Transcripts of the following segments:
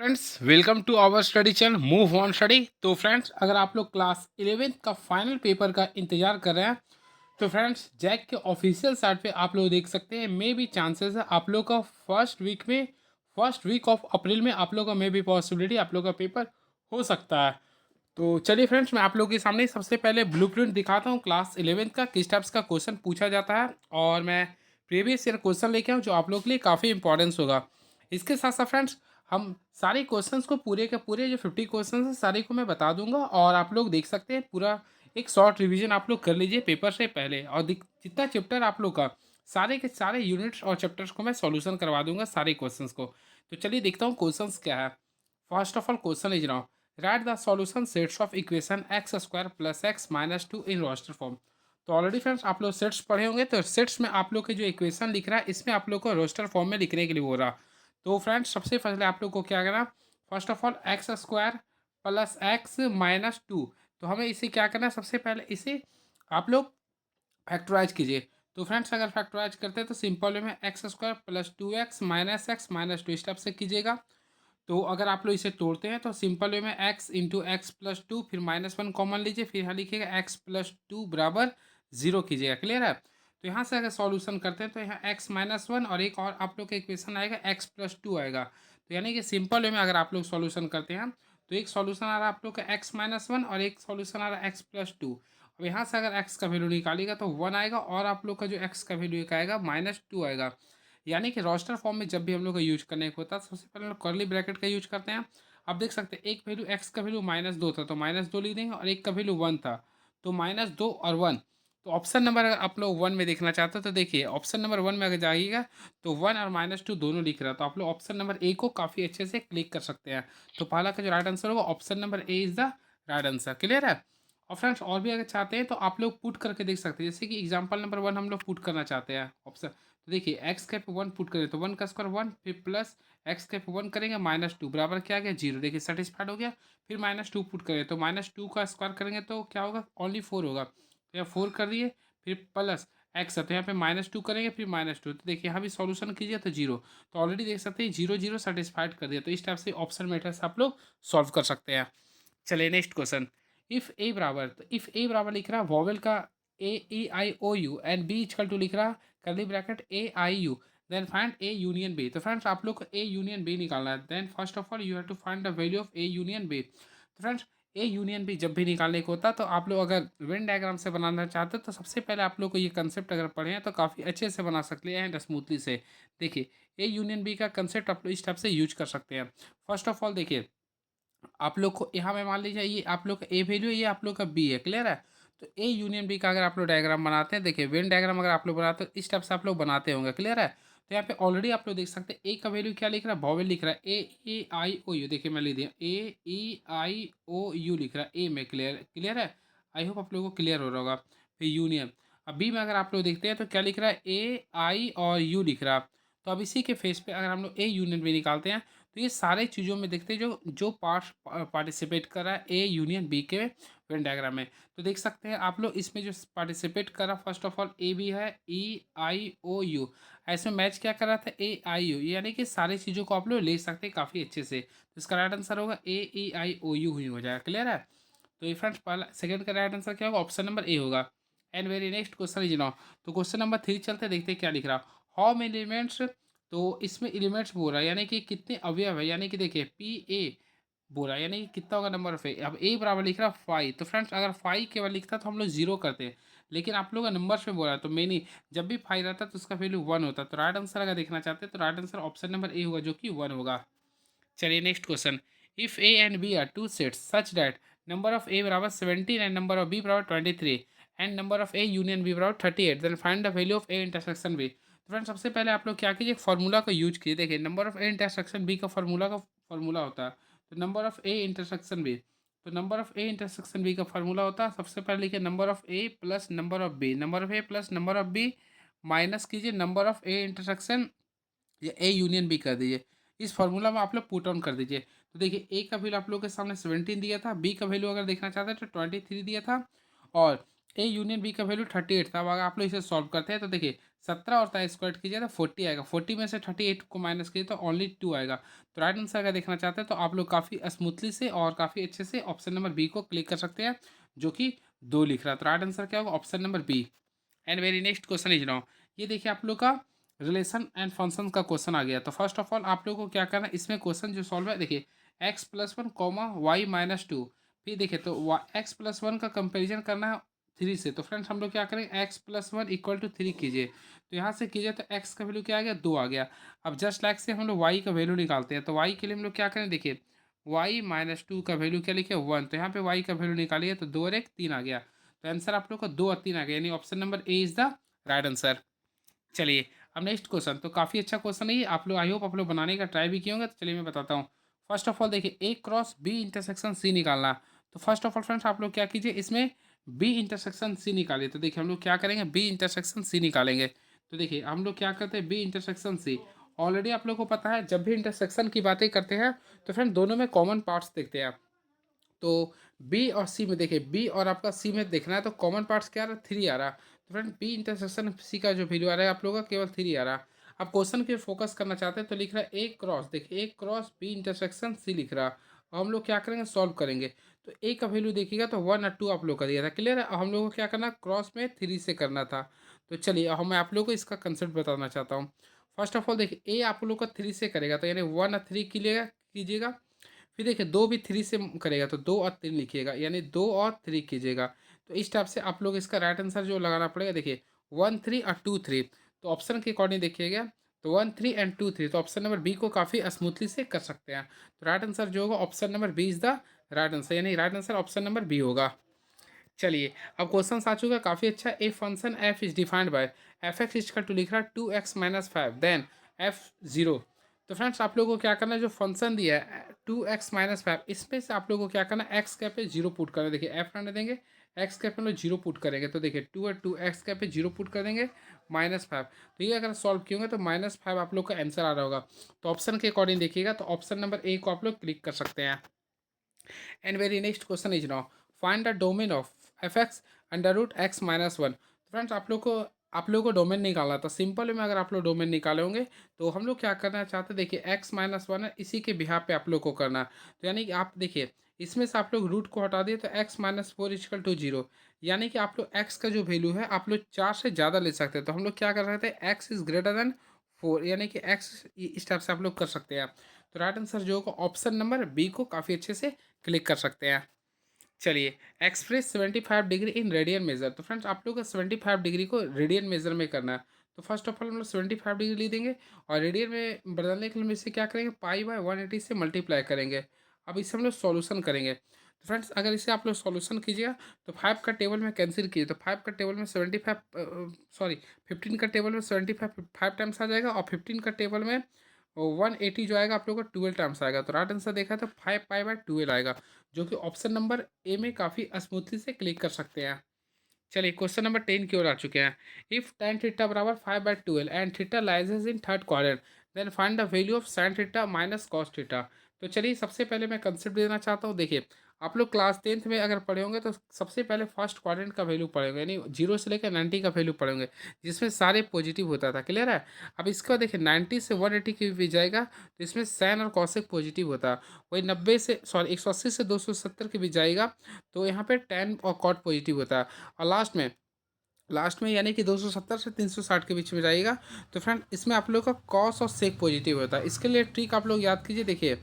Friends welcome to our study channel move on study. तो friends अगर आप लोग क्लास 11th का फाइनल पेपर का इंतजार कर रहे हैं तो फ्रेंड्स जैक के ऑफिशियल साइट पे आप लोग देख सकते हैं मे भी चांसेस है आप लोग का फर्स्ट वीक ऑफ अप्रैल में आप लोग का मे भी पॉसिबिलिटी आप लोग का पेपर हो सकता है। तो चलिए फ्रेंड्स मैं आप लोगों के सामने सबसे पहले ब्लूप्रिंट दिखाता हूँ क्लास 11th का किस टाइप्स का क्वेश्चन पूछा जाता है और मैं प्रीवियस ईयर क्वेश्चन लेके आऊँ जो आप लोग के लिए काफ़ी इंपॉर्टेंस होगा। इसके साथ साथ फ्रेंड्स हम सारे क्वेश्चंस को पूरे के पूरे जो 50 क्वेश्चंस हैं सारे को मैं बता दूंगा और आप लोग देख सकते हैं पूरा एक शॉर्ट रिवीजन आप लोग कर लीजिए पेपर से पहले और जितना चैप्टर आप लोग का सारे के सारे यूनिट्स और चैप्टर्स को मैं सॉल्यूशन करवा दूंगा सारे क्वेश्चंस को। तो चलिए देखता हूँ क्वेश्चंस क्या है। First of all question is now write the solution sets of equation x square plus x minus two in roster form. तो ऑलरेडी फ्रेंड्स आप लोग सेट्स पढ़े होंगे तो सेट्स में आप लोग के जो इक्वेशन लिख रहा है इसमें आप लोग को रोस्टर फॉर्म में लिखने के लिए बोल रहा। तो फ्रेंड्स सबसे पहले आप लोग को क्या करना, first of all x square plus x minus two. तो हमें इसे क्या करना है, सबसे पहले इसे आप लोग फैक्टराइज कीजिए। तो फ्रेंड्स अगर फैक्टराइज करते हैं तो सिंपल वे में x square plus two x minus to step से कीजिएगा। तो अगर आप लोग इसे तोड़ते हैं तो सिंपल वे में x into x plus two फिर माइनस वन कॉमन लीजिए फिर यहाँ लिखिएगा एक्स प्लस टू बराबर जीरो कीजिएगा। क्लियर है। तो यहाँ से अगर सॉल्यूशन करते हैं तो यहाँ एक्स माइनस वन और एक और आप लोग का इक्वेशन आएगा एक्स प्लस टू आएगा। तो यानी कि सिंपल वे में अगर आप लोग सॉल्यूशन करते हैं तो एक सॉल्यूशन आ रहा है आप लोग का एक्स माइनस वन और एक सॉल्यूशन आ रहा है एक्स प्लस टू। अब यहाँ से अगर एक्स का वैल्यू निकालेगा तो वन आएगा और आप लोग का जो एक्स का वैल्यू एक आएगा माइनस टू आएगा। यानी कि रोस्टर फॉर्म में जब भी हम लोग का यूज करने को होता है सबसे पहले हम लोग कर्ली ब्रैकेट का यूज करते हैं। आप देख सकते हैं एक वैल्यू एक्स का वैल्यू माइनस दो था तो माइनस दो लिख देंगे और एक का वैल्यू वन था तो माइनस दो और वन। तो ऑप्शन नंबर अगर आप लोग वन में देखना चाहते हो तो देखिए ऑप्शन नंबर वन में अगर जाइएगा तो वन और माइनस टू दोनों लिख रहा है तो आप लोग ऑप्शन नंबर ए को काफ़ी अच्छे से क्लिक कर सकते हैं। तो पहला का जो राइट आंसर होगा option number A is the right answer. Clear है। और फ्रेंड्स और भी अगर चाहते हैं तो आप लोग पुट करके देख सकते हैं जैसे कि एग्जाम्पल नंबर वन हम लोग पुट करना चाहते हैं ऑप्शन। तो देखिए एक्स के पे वन पुट करें तो वन का स्क्वायर वन फिर प्लस एक्स के पे वन करेंगे माइनस टू बराबर क्या आ गया जीरो। देखिए सेटिस्फाइड हो गया। फिर माइनस टू पुट करें तो माइनस टू का स्क्वायर करेंगे तो क्या होगा ओनली फोर होगा तो यहाँ फोर कर दिए फिर प्लस एक्स है तो यहाँ पे माइनस टू करेंगे फिर माइनस टू तो देखिए यहाँ भी सॉल्यूशन कीजिए तो जीरो। तो ऑलरेडी देख सकते हैं जीरो जीरो सेटिस्फाइड कर दिया तो इस टाइप से ऑप्शन मेथड से आप लोग सॉल्व कर सकते हैं। चलिए नेक्स्ट क्वेश्चन। इफ़ ए बराबर तो इफ़ ए बराबर लिख रहा वॉवेल का A E I O U and B equal to लिख रहा curly bracket A I U then find A union B. तो फ्रेंड्स आप लोग को ए यूनियन बी निकालना है। Then first of all you have to find the value of A union B. तो friends A union B जब भी निकालने को होता है तो आप लोग अगर वेन डायग्राम से बनाना चाहते हो तो सबसे पहले आप लोग को ये कंसेप्ट अगर पढ़े हैं तो काफ़ी अच्छे से बना सकते हैं एंड स्मूथली से। देखिए ए यूनियन बी का कंसेप्ट आप लोग इस टाइप से यूज कर सकते हैं। फर्स्ट ऑफ ऑल देखिए आप लोग को यहाँ पे मान लीजिए ये आप लोग का ए वैल्यू ये आप लोग का बी है। क्लियर है। तो ए यूनियन बी का अगर आप लोग डायग्राम बनाते हैं देखिए वेन डायग्राम अगर आप लोग बनाते हो इस टाइप से आप लोग बनाते होंगे। क्लियर है। तो यहाँ पे ऑलरेडी आप लोग देख सकते हैं ए का वैल्यू क्या लिख रहा है वॉवेल लिख रहा है ए आई ओ यू। देखिए मैं लिख दिया ए ई आई ओ यू लिख रहा है ए में। क्लियर क्लियर है। आई होप आप लोगों को क्लियर हो रहा होगा। फिर यूनियन अब बी में अगर आप लोग देखते हैं तो क्या लिख रहा है ए आई और यू लिख रहा है। तो अब इसी के फेस पे अगर हम लोग ए यूनियन बी निकालते हैं तो ये सारे चीज़ों में देखते हैं जो जो पार्ट पार्टिसिपेट कर रहा है ए यूनियन बी के वेन डायग्राम में। तो देख सकते हैं आप लोग इसमें जो पार्टिसिपेट कर रहा फर्स्ट ऑफ ऑल ए भी है ई आई ओ यू ऐसे मैच क्या कर रहा था ए आई यू यानी कि सारी चीज़ों को आप लोग ले सकते हैं काफ़ी अच्छे से। तो इसका राइट आंसर होगा ए ई आई ओ यू ही हो जाएगा। क्लियर है। तो ये फ्रेंड्स पहला सेकंड का राइट आंसर क्या होगा ऑप्शन नंबर ए होगा। And very next question is now. तो क्वेश्चन नंबर थ्री चलते हैं देखते हैं क्या लिख रहा हाउ मेनी एलिमेंट्स। तो इसमें एलिमेंट्स बोल रहा है यानी कि कितने अवयव है यानी कि देखिए पी ए बोल रहा है यानी कि कितना होगा नंबर ऑफ ए। अब ए बराबर लिख रहा है फाइव तो फ्रेंड्स अगर फाइव केवल लिखता तो हम लोग जीरो करते हैं लेकिन आप लोग का नंबर्स में बोल रहा है तो मेनी जब भी फाइव रहता है तो उसका वैल्यू वन होता है। तो राइट आंसर अगर देखना चाहते हैं तो right answer option number A होगा जो कि वन होगा। चलिए next question. If A and B are two sets such that number of A बराबर 17 एंड नंबर ऑफ बी बराबर 23 and number of A union B बराबर 38 then find the value of A intersection B. तो friend सबसे पहले आप लोग क्या कीजिए फॉर्मूला का यूज कीजिए। देखिए number of A intersection B का फॉर्मूला होता है। तो number of A intersection B तो number of A intersection B का फॉर्मूला होता है सबसे पहले लिखिए number of A plus number of B number of A plus number of B minus कीजिए नंबर ऑफ ए इंटरसेक्शन या ए यूनियन बी कर दीजिए। इस फॉर्मूला में आप लोग पुट ऑन कर दीजिए। तो देखिए ए का वैल्यू आप लोग के सामने 17 दिया था बी का वैल्यू अगर देखना चाहते हैं तो 23 दिया था और ए यूनियन बी का वैल्यू 38 था। अब अगर आप लोग इसे सॉल्व करते हैं तो देखिए 17 और 23 स्क्वायर कीजिए तो 40 आएगा। 40 में से 38 को माइनस कीजिए तो ओनली 2 आएगा। तो राइट आंसर अगर देखना चाहते हैं तो आप लोग काफ़ी स्मूथली से और काफ़ी अच्छे से ऑप्शन नंबर बी को क्लिक कर सकते हैं, जो कि 2 लिख रहा है। तो राइट आंसर क्या होगा? Option number B. And very next question is now, ये देखिए आप लोग का रिलेशन एंड फंक्शन का क्वेश्चन आ गया। तो फर्स्ट ऑफ ऑल आप लोग को क्या करना है, इसमें क्वेश्चन जो सॉल्व है देखिए x+1 कॉमा y-2। फिर देखिए तो x+1 का कंपेरिजन करना है 3 से। तो फ्रेंड्स हम लोग क्या करेंगे, x+1 इक्वल टू 3 कीजिए। तो यहाँ से कीजिए तो x का वैल्यू क्या आ गया? 2 आ गया। अब जस्ट लाइक से हम लोग y का वैल्यू निकालते हैं। तो y के लिए हम लोग क्या करें, देखिए y-2 का वैल्यू क्या लिखे? 1। तो यहाँ पे y का वैल्यू निकालिए तो 2 और 1 3 आ गया। तो आंसर आप लोग का 2 और 3 आ गया, यानी option number A is the right answer. चलिए अब नेक्स्ट क्वेश्चन, तो काफ़ी अच्छा क्वेश्चन है ये, आप लोग आई होप आप लोग बनाने का ट्राई भी किए होंगे। तो चलिए मैं बताता हूँ। फर्स्ट ऑफ ऑल देखिए ए क्रॉस बी इंटरसेक्शन सी निकालना। तो फर्स्ट ऑफ ऑल फ्रेंड्स आप लोग क्या कीजिए, इसमें बी इंटरसेक्शन सी निकालिए। तो देखिए हम लोग क्या करेंगे, बी इंटरसेक्शन सी निकालेंगे। तो देखिए हम लोग क्या करते हैं, बी इंटरसेक्शन सी। ऑलरेडी आप लोग को पता है जब भी इंटरसेक्शन की बातें करते हैं तो फ्रेंड दोनों में कॉमन पार्ट्स देखते हैं। तो बी और सी में देखिए, बी और आपका सी में देखना है तो कॉमन पार्ट्स क्या आ रहा है? 3 आ रहा। तो फ्रेंड बी इंटरसेक्शन सी का जो वैल्यू आ रहा है आप लोगों का केवल 3 आ रहा। आप क्वेश्चन के फोकस करना चाहते हैं तो लिख रहा है ए क्रॉस, देखिए ए क्रॉस बी इंटरसेक्शन सी लिख रहा। और हम लोग क्या करेंगे, सॉल्व करेंगे। तो ए का वैल्यू देखिएगा तो 1 और 2 आप लोग का दिया था, क्लियर है। और हम लोग को क्या करना, क्रॉस में 3 से करना था। तो चलिए अब मैं आप लोग को इसका कंसेप्ट बताना चाहता हूँ। फर्स्ट ऑफ ऑल देखिए ए आप लोग का 3 से करेगा तो यानी 1 और 3 कीजिएगा। फिर देखिए दो भी 3 से करेगा तो 2 और 3 लिखिएगा, यानी 2 और 3 कीजिएगा। तो इस टाइप से आप लोग इसका राइट आंसर जो लगाना पड़ेगा, देखिए 1 3 और 2 3। तो ऑप्शन के अकॉर्डिंग देखिएगा तो 1 3 एंड 2 3। तो ऑप्शन नंबर बी को काफ़ी स्मूथली से कर सकते हैं। तो राइट आंसर जो होगा option number B is the right answer, यानी right answer option number B होगा। चलिए अब क्वेश्चन आ चुका है काफ़ी अच्छा। A function F is defined by F X is equal to लिख रहा है 2x-5 देन f0। तो फ्रेंड्स आप लोगों को क्या करना है, जो फंक्शन दिया है 2x-5 इसमें से आप लोगों को क्या करना है, एक्स के पे जीरो पुट करना है। देखिए एफ रहने देंगे, एक्स के पे हम लोग जीरो पुट करेंगे। तो देखिए 2 और 2 एक्स के पे जीरो पुट कर देंगे -5। तो ये अगर सॉल्व किए होंगे तो -5 आप लोग का आंसर आ रहा होगा। तो ऑप्शन के अकॉर्डिंग देखिएगा तो ऑप्शन नंबर ए को आप लोग क्लिक कर सकते हैं। And very next question is now, find the domain of f x under root x minus one. तो फ्रेंड्स आप लोग को डोमेन निकालना था। सिंपल में अगर आप लोग डोमेन निकाले होंगे तो हम लोग क्या करना चाहते हैं, देखिए x-1 है, इसी के बिहार पे आप लोग को करना। तो यानी कि आप देखिए इसमें से आप लोग रूट को हटा दिए तो x-4 इक्वल टू 0। यानी कि आप लोग x का जो वैल्यू है आप लोग 4 से ज़्यादा ले सकते हैं। तो हम लोग क्या कर सकते हैं, x इज़ ग्रेटर देन 4, यानी कि x इस टाइप से आप लोग कर सकते हैं। तो राइट आंसर जो होगा ऑप्शन नंबर बी को काफ़ी अच्छे से क्लिक कर सकते हैं। चलिए express 75 degree in radian major. तो फ्रेंड्स आप लोग को 75 डिग्री को रेडियन मेजर में करना है। तो फर्स्ट ऑफ ऑल हम लोग 75 डिग्री ले देंगे और रेडियन में बदलने के लिए हम इसे क्या करेंगे, पाई/180 से मल्टीप्लाई करेंगे। अब इसे हम लोग सॉल्यूशन करेंगे। तो फ्रेंड्स अगर इसे आप लोग सॉल्यूशन कीजिएगा तो 5 का टेबल में कैंसिल कीजिए। तो 5 का टेबल में 75 सॉरी 15 का टेबल में 75 5 टाइम्स आ जाएगा और 15 का टेबल में 180 जो आएगा आप लोग का 12 टाइम्स आएगा। तो राइट आंसर देखा तो 5 पाई/12 आएगा, जो कि ऑप्शन नंबर ए में काफ़ी स्मूथली से क्लिक कर सकते हैं। चलिए क्वेश्चन नंबर 10 की ओर आ चुके हैं। इफ tan थीटा बराबर 5/12 and theta lies in third quadrant then find the value of sin theta minus cos theta. तो चलिए सबसे पहले मैं कंसेप्ट देना चाहता हूँ। देखिए आप लोग क्लास 10th में अगर पढ़े होंगे तो सबसे पहले फर्स्ट क्वाड्रेंट का वैल्यू पढ़ेंगे, यानी 0 से लेकर 90 का वैल्यू पढ़ेंगे, जिसमें सारे पॉजिटिव होता था, क्लियर है। अब इसके बाद देखिए 90 से 180 की भी जाएगा तो इसमें साइन और कॉसेक पॉजिटिव होता है। वही 180 से 270 की भी जाएगा तो यहाँ पे tan और कॉट पॉजिटिव होता है। और लास्ट में यानी कि 270 से 360 के बीच में जाएगा तो फ्रेंड इसमें आप लोग का कॉस और सेक पॉजिटिव होता है। इसके लिए ट्रिक आप लोग याद कीजिए, देखिए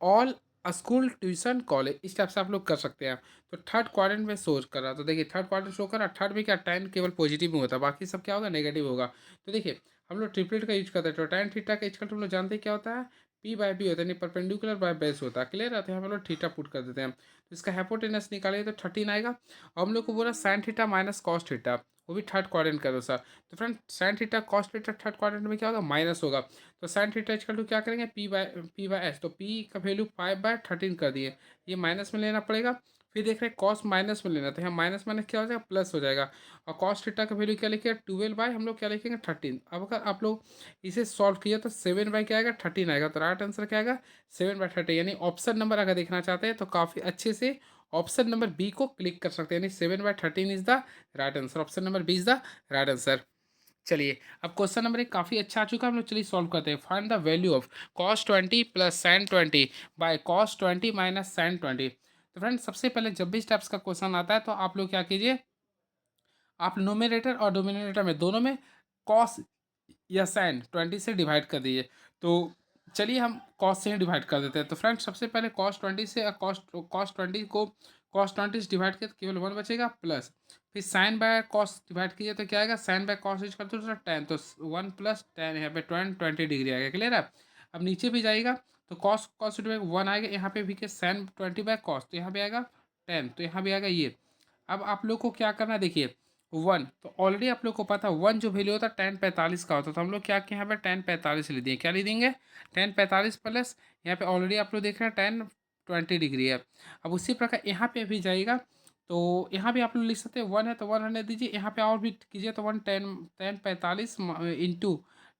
ऑल स्कूल ट्यूशन कॉलेज इस टाइप से आप लोग कर सकते हैं। तो थर्ड क्वाड्रेंट में शो कर रहा, तो देखिए थर्ड क्वाड्रेंट शो कर रहा, थर्ड में क्या tan केवल पॉजिटिव में होता है, बाकी सब क्या होगा, नेगेटिव होगा। तो देखिए हम लोग ट्रिपलेट का यूज करते हैं। तो tan थीटा का इक्वल हम लोग जानते हैं क्या होता है, p/b होता है, यानी परपेंडिकुलर बाय बेस होता है, क्लियर रहते हैं। हम लोग थीटा पुट कर देते हैं तो इसका हाइपोटेनस निकालेंगे तो 13 आएगा। और हम लोग को बोला sin theta minus cos theta, वो भी थर्ड क्वाड्रेंट का अनुसार। तो friend sin theta cos theta third quadrant में क्या होगा, माइनस होगा। तो sin थीटा इक्वल टू क्या करेंगे, p/s। तो p का वैल्यू 5/13 कर दिए, ये माइनस में लेना पड़ेगा। फिर देख रहे हैं कॉस माइनस में लेना, तो यहाँ माइनस माइनस क्या हो जाएगा, प्लस हो जाएगा। और कॉस थीटा का वैल्यू क्या लिखेगा, 12 हम लोग क्या लिखेंगे 13। अब अगर आप लोग इसे सॉल्व किया तो 7 क्या आएगा, 13 आएगा। तो राइट आंसर क्या आएगा, 7/13, यानी ऑप्शन नंबर अगर देखना चाहते हैं तो काफ़ी अच्छे से ऑप्शन नंबर बी को क्लिक कर सकते हैं, यानी 7/13 is the right answer. Option number B is the right answer. चलिए अब क्वेश्चन नंबर 1 काफ़ी अच्छा आ चुका है, हम लोग चलिए सॉल्व करते हैं। Find the value of cos 20 plus sin 20 by cos 20 minus sin 20। तो फ्रेंड्स सबसे पहले जब भी स्टेप्स का क्वेश्चन आता है तो आप लोग क्या कीजिए, आप नोमिनेटर और डोमिनेटर में दोनों में कॉस या साइन 20 से डिवाइड कर दीजिए। तो चलिए हम कॉस से ही डिवाइड कर देते हैं। तो फ्रेंड्स सबसे पहले कॉस 20 से कॉस कॉस 20 को कॉस 20 से डिवाइड किया तो केवल 1 बचेगा, प्लस फिर साइन बाय कॉस डिवाइड कीजिए तो क्या आएगा, साइन बाय कॉस इज करते हो 10, तो 1 प्लस 10 यहाँ पे 20 डिग्री आएगा। क्लियर है। अब नीचे भी जाएगा तो कॉस कॉस डिवाइड 1 आएगा, यहाँ पे भी के साइन 20 बाय कॉस, तो यहाँ पे आएगा 10, तो यहाँ भी आएगा ये। अब आप लोग को क्या करना है, देखिए 1 तो ऑलरेडी आप लोग को पता है 1 जो वैल्यू होता है 10/45 का होता है, तो हम लोग क्या किए यहाँ पे 10/45 ले दिए। क्या ले देंगे 10/45 प्लस यहाँ पे ऑलरेडी आप लोग देख रहे हैं 10 20 डिग्री है। अब उसी प्रकार यहाँ पे भी जाएगा तो यहाँ भी आप लोग लिख सकते हैं 1 है तो 1 रहने दीजिए, यहाँ पे और भी कीजिए तो 10/45 इंटू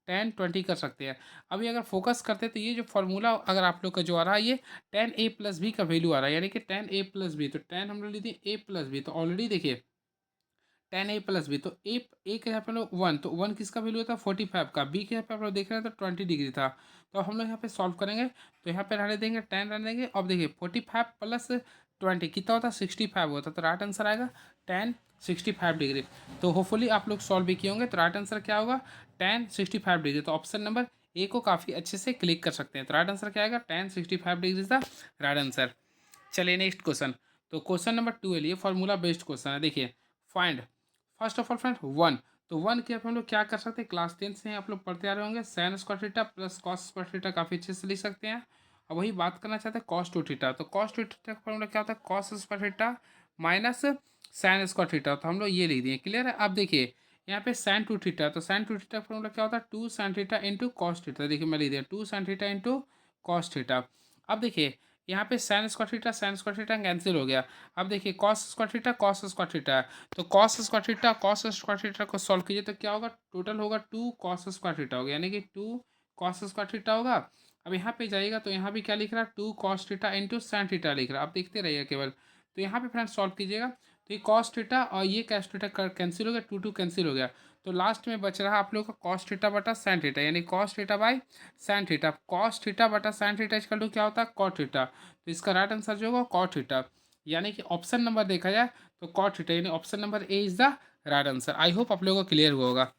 10 20 कर सकते हैं। अभी अगर फोकस करते हैं तो ये जो फॉर्मूला अगर आप लोग का जो आ रहा है ये 10a प्लस बी का वैल्यू आ रहा है, यानी कि 10a प्लस बी, तो 10 हम लोग ले दिए a प्लस बी, तो ऑलरेडी देखिए 10a प्लस बी, तो ए के यहाँ पे लोग 1, तो 1 किसका वैल्यू था 45 का, बी के यहाँ पे आप लोग देख रहे हैं तो 20 डिग्री था। तो हम लोग यहाँ पे सॉल्व करेंगे तो यहाँ पे रहने देंगे 10 रहने देंगे। अब देखिए 45 प्लस 20 कितना होता है 65 होता है, तो राइट आंसर आएगा 10 65 डिग्री। तो होपफुली आप लोग सॉल्व भी किए होंगे, तो राइट आंसर क्या होगा 10 65 डिग्री। तो ऑप्शन नंबर ए को काफ़ी अच्छे से क्लिक कर सकते हैं। तो राइट आंसर क्या आएगा 10 65 degree is the right answer. चलिए नेक्स्ट क्वेश्चन। तो क्वेश्चन नंबर 12 ये फॉर्मूला बेस्ड क्वेश्चन है। देखिए find first of all friend 1, तो 1 के हम लोग क्या कर सकते हैं, क्लास 10 से आप लोग पढ़ते आ रहे होंगे, sine square theta plus cos square theta काफ़ी अच्छे से लिख सकते हैं। अब वही बात करना चाहते हैं कॉस 2 थीटा, तो कॉस 2 थीटा का फॉर्मूला क्या होता है cos square theta minus sine square theta, तो हम लोग ये लिख दिए। क्लियर है। अब देखिए यहाँ पे साइन 2 थीटा, तो साइन 2 थीटा का फॉर्मूला क्या होता है 2 sine theta into cos theta. देखिए मैं लिख दिया 2 sine theta into cos theta. अब देखिए यहाँ पे साइन स्क्वायर थीटा कैंसिल हो गया। अब देखिए कॉस स्क्वायर थीटा है, तो कॉस स्क्वायर थीटा को सॉल्व कीजिए तो क्या होगा, टोटल होगा 2 कॉस स्क्वायर थीटा होगा, यानी कि 2 कॉस स्क्वायर थीटा होगा। अब यहाँ पे जाइएगा तो यहाँ भी क्या लिख रहा है 2 cos theta into sine theta लिख रहा है। आप देखते रहिए केवल। तो यहाँ पे फ्रेंड्स सॉल्व कीजिएगा तो ये कॉस थीटा और ये कैश थीटा कैंसिल हो गया, 2 2 कैंसिल हो गया, तो लास्ट में बच रहा आप लोग का कॉस थीटा बटा साइन थीटा, यानी cos theta by sine theta. Cos theta बटा साइन थीटा इक्वल टू क्या होता है कॉट थीटा, तो इसका राइट आंसर जो होगा कॉट थीटा, यानी कि ऑप्शन नंबर देखा जाए तो कॉट थीटा, यानी option number A is the right answer. I hope आप लोगों को क्लियर हुआ होगा।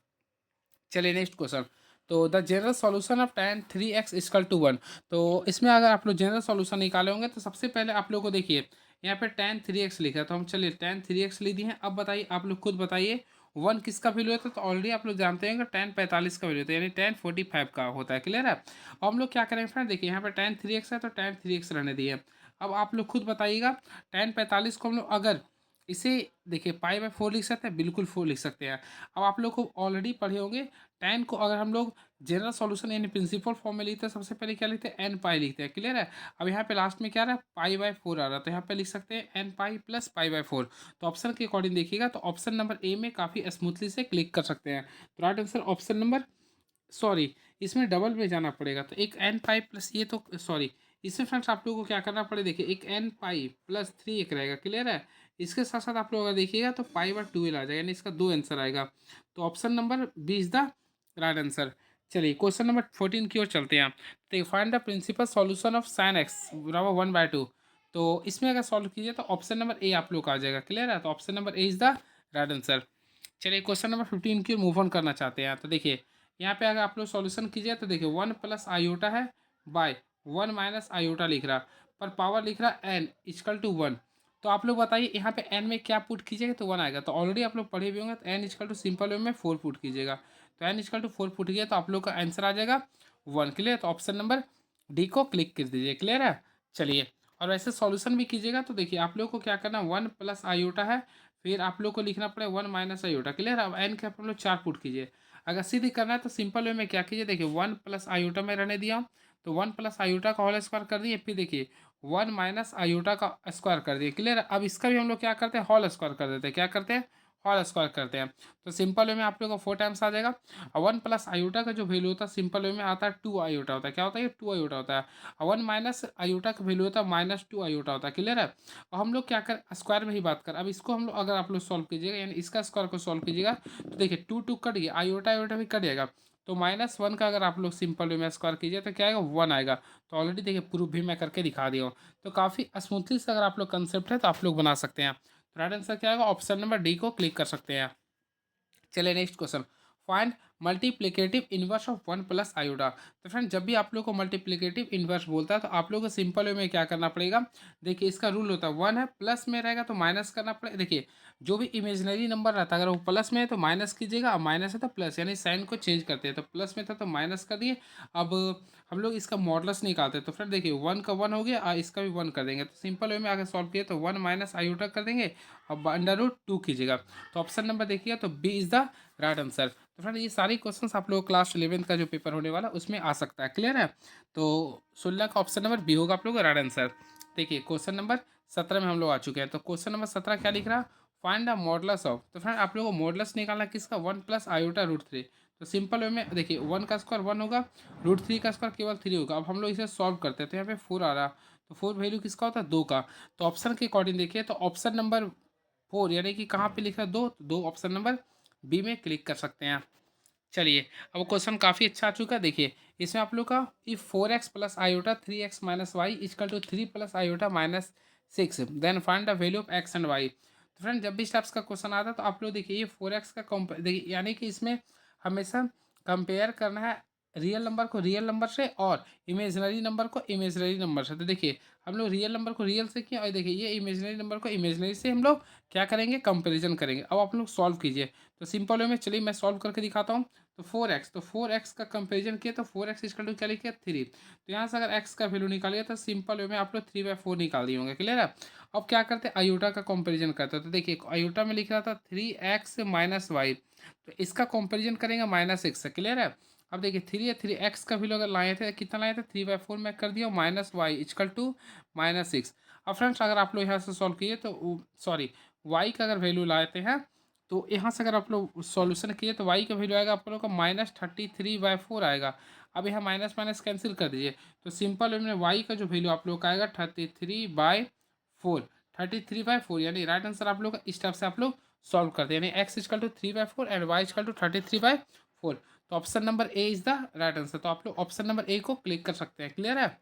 चलिए नेक्स्ट क्वेश्चन। तो the general solution of tan 3x equal to 1, तो इसमें अगर आप लोग जनरल सॉल्यूशन निकाले होंगे तो सबसे पहले आप लोग को देखिए यहाँ पे tan 3x लिखा है, तो हम चलिए tan 3x ले दिए हैं। अब बताइए आप लोग खुद बताइए 1 किसका वैल्यू होता है, तो ऑलरेडी आप लोग जानते हैं कि tan 45 का वैल्यू होता है, यानी tan 45 का होता है। क्लियर है। अब हम लोग क्या करेंगे फ्रेंड, देखिए यहाँ पे tan 3x है तो tan 3x रहने दिए। अब आप लोग खुद बताइएगा tan 45 को हम लोग अगर इसे देखिए पाई बाय 4 लिख सकते हैं, बिल्कुल 4 लिख सकते हैं। अब आप लोग को ऑलरेडी पढ़े होंगे tan को अगर हम लोग जनरल सॉल्यूशन यानी प्रिंसिपल फॉर्म में लिखते हैं सबसे पहले क्या लिखते हैं एन पाई लिखते हैं। क्लियर है। अब यहाँ पे लास्ट में क्या आ रहा है पाई बाय 4 आ रहा है, तो यहाँ पे लिख सकते हैं n pi plus pi by 4। तो ऑप्शन के अकॉर्डिंग देखिएगा तो ऑप्शन नंबर ए में काफ़ी स्मूथली से क्लिक कर सकते हैं। तो right answer option number, sorry इसमें डबल में जाना पड़ेगा, तो एक एन पाई प्लस ये तो सॉरी इसमें फ्रेंड्स आप लोगों को क्या करना पड़ेगा, देखिए एक एन पाई प्लस 3 एक रहेगा। क्लियर है। इसके साथ साथ आप लोग अगर देखिएगा तो पाई बाय 12 आ जाएगा, यानी इसका 2 आंसर आएगा। तो option number B is the right answer. चलिए क्वेश्चन नंबर 14 की ओर चलते हैं। तो find the principal solution of sine x बराबर 1/2, तो इसमें अगर सॉल्व कीजिए तो ऑप्शन नंबर ए आप लोग का आ जाएगा। क्लियर है। तो option number A is the right answer. चलिए क्वेश्चन नंबर 15 की ओर मूव ऑन करना चाहते हैं। तो देखिए यहाँ पे अगर आप लोग सॉल्यूशन कीजिए तो देखिए 1 प्लस आयोटा है बाय 1 माइनस आयोटा लिख रहा, पर पावर लिख रहा एन इक्वल टू 1। तो आप लोग बताइए यहाँ पे एन में क्या पुट कीजिएगा तो 1 आएगा, तो ऑलरेडी आप लोग पढ़े भी होंगे, तो n equal to simple way में 4 पुट कीजिएगा। तो एन इक्वल टू 4 पुट किया तो आप लोग का आंसर आ जाएगा 1। क्लियर। तो ऑप्शन नंबर डी को क्लिक कर दीजिए। क्लियर है। चलिए और वैसे सॉल्यूशन भी कीजिएगा तो देखिए आप लोग को क्या करना 1 प्लस आयोटा है, फिर आप लोग को लिखना पड़ेगा 1 माइनस आयोटा। क्लियर। अब एन के आप लोग 4 पुट कीजिए। अगर सीधी करना है तो सिंपल वे में क्या कीजिए, देखिए 1 प्लस आयोटा में रहने दिया, तो 1 प्लस आयोटा का होल स्क्वायर कर दिए, फिर देखिए 1 माइनस आयोटा का स्क्वायर कर दिए। क्लियर। अब इसका भी हम लोग क्या करते हैं होल स्क्वायर कर देते हैं। क्या करते हैं होल स्क्वायर करते हैं तो सिंपल वे में आप लोग का 4 टाइम्स आ जाएगा। और 1 प्लस आयोटा का जो वैल्यू होता है सिंपल वे में आता है 2 आयोटा होता है। क्या होता है? 2 आयोटा होता है। और 1 माइनस आयोटा का वैल्यू होता है -2 आयोटा होता है। क्लियर है? और हम लोग क्या कर स्क्वायर में ही बात कर, अब इसको हम लोग अगर आप लोग सॉल्व कीजिएगा यानी इसका स्क्वायर को सॉल्व कीजिएगा तो देखिए 2 2 कट गया, आयोटा आयोटा भी कट जाएगा। तो -1 का अगर आप लोग सिंपल वे में स्क्वायर कीजिए तो क्या आएगा? 1 आएगा। तो ऑलरेडी देखिए प्रूफ भी मैं करके दिखा दिया हूँ। तो काफ़ी स्मूथली से अगर आप लोग कंसेप्ट है तो आप लोग बना सकते हैं। तो राइट आंसर क्या आएगा? ऑप्शन नंबर डी को क्लिक कर सकते हैं। चलिए next question, find multiplicative inverse of 1 plus iota. तो फ्रेंड जब भी आप लोग को मल्टीप्लिकेटिव इनवर्स बोलता है तो आप लोग को सिंपल वे में क्या करना पड़ेगा? देखिए इसका रूल होता है 1 है, प्लस में रहेगा तो माइनस करना पड़ेगा। देखिए जो भी इमेजिनरी नंबर रहता है अगर वो प्लस में है तो माइनस कीजिएगा, और माइनस है तो प्लस, यानी साइन को चेंज करते हैं। तो प्लस में था तो माइनस कर दिए। अब हम लोग इसका मॉडलस निकालते हैं तो फ्रेंड देखिए 1 का 1 हो गया और इसका भी 1 कर देंगे। तो सिंपल वे में अगर सॉल्व किए तो 1 माइनस आयोटा कर देंगे, अब अंडर रूट 2 कीजिएगा। तो ऑप्शन नंबर देखिए तो B is the right answer. तो फ्रेंड ये सारी क्वेश्चंस आप लोग क्लास 11 का जो पेपर होने वाला है उसमें आ सकता है। क्लियर है? तो 16 का ऑप्शन नंबर बी होगा आप लोग का राइट आंसर। देखिए क्वेश्चन नंबर 17 में हम लोग आ चुके हैं। तो क्वेश्चन नंबर 17 क्या लिख रहा है? Find the modulus of. तो फ्रेंड आप लोगों को मॉडलस निकालना किसका? 1 प्लस आयोटा रूट 3। तो सिंपल वे में देखिए 1 का स्क्वायर 1 होगा, रूट 3 का स्क्वायर केवल 3 होगा। अब हम लोग इसे सॉल्व करते हैं तो यहाँ पे 4 आ रहा। तो 4 वैल्यू किसका होता है? 2 का। तो ऑप्शन के अकॉर्डिंग देखिए तो ऑप्शन नंबर 4 यानी कि कहाँ पे लिख रहा है? 2, तो 2 ऑप्शन नंबर बी में क्लिक कर सकते हैं। चलिए अब क्वेश्चन काफ़ी अच्छा आ चुका है। देखिए इसमें आप लोग का if 4x plus iota 3x minus y equal to 3 plus iota -6 then find the value of x and y। तो फ्रेंड जब भी इस टाइप्स का क्वेश्चन आता है तो आप लोग देखिए ये 4x का देखिए यानी कि इसमें हमेशा कंपेयर करना है रियल नंबर को रियल नंबर से और इमेजनरी नंबर को इमेजनरी नंबर से। तो देखिए हम लोग रियल नंबर को रियल से किए और देखिए ये इमेजनरी नंबर को इमेजनरी से हम लोग क्या करेंगे? कंपेरिजन करेंगे। अब आप लोग सॉल्व कीजिए। तो सिंपल वे में चलिए मैं सॉल्व करके दिखाता हूँ। तो 4x, तो 4x का कंपेरिजन किया तो 4x इक्वल टू क्या लिखिए? 3। तो यहाँ से अगर x का वैल्यू निकालिए तो सिंपल वे में आप लोग 3/4 निकाल दिए होंगे। क्लियर है? अब क्या करते हैं? आयोटा का कंपेरिजन करते हैं। तो देखिए आयोटा में लिख रहा था 3x माइनस वाई, तो इसका कंपेरिजन करेंगे -6 से। क्लियर है? अब देखिए 3 है, 3x का वैल्यू अगर लाए थे कितना लाए थे? 3/4 में कर दिया माइनस वाई इक्वल टू -6। अब फ्रेंड्स अगर आप लोग यहाँ से सॉल्व किए तो सॉरी वाई का अगर वैल्यू लाते हैं तो यहाँ से अगर आप लोग सॉल्यूशन किए तो वाई का वैल्यू आएगा आप लोग का -33/4 आएगा। अब यहाँ माइनस माइनस कैंसिल कर दीजिए तो सिंपल वे में वाई का जो वैल्यू आप लोग का आएगा 33/4, 33/4 यानी राइट आंसर आप लोग का इस टाइप से आप लोग सॉल्व करते हैं, यानी x equal to 3/4 and y equal to 33/4। तो option number A is the right answer. तो आप लोग ऑप्शन नंबर ए को क्लिक कर सकते हैं। क्लियर है?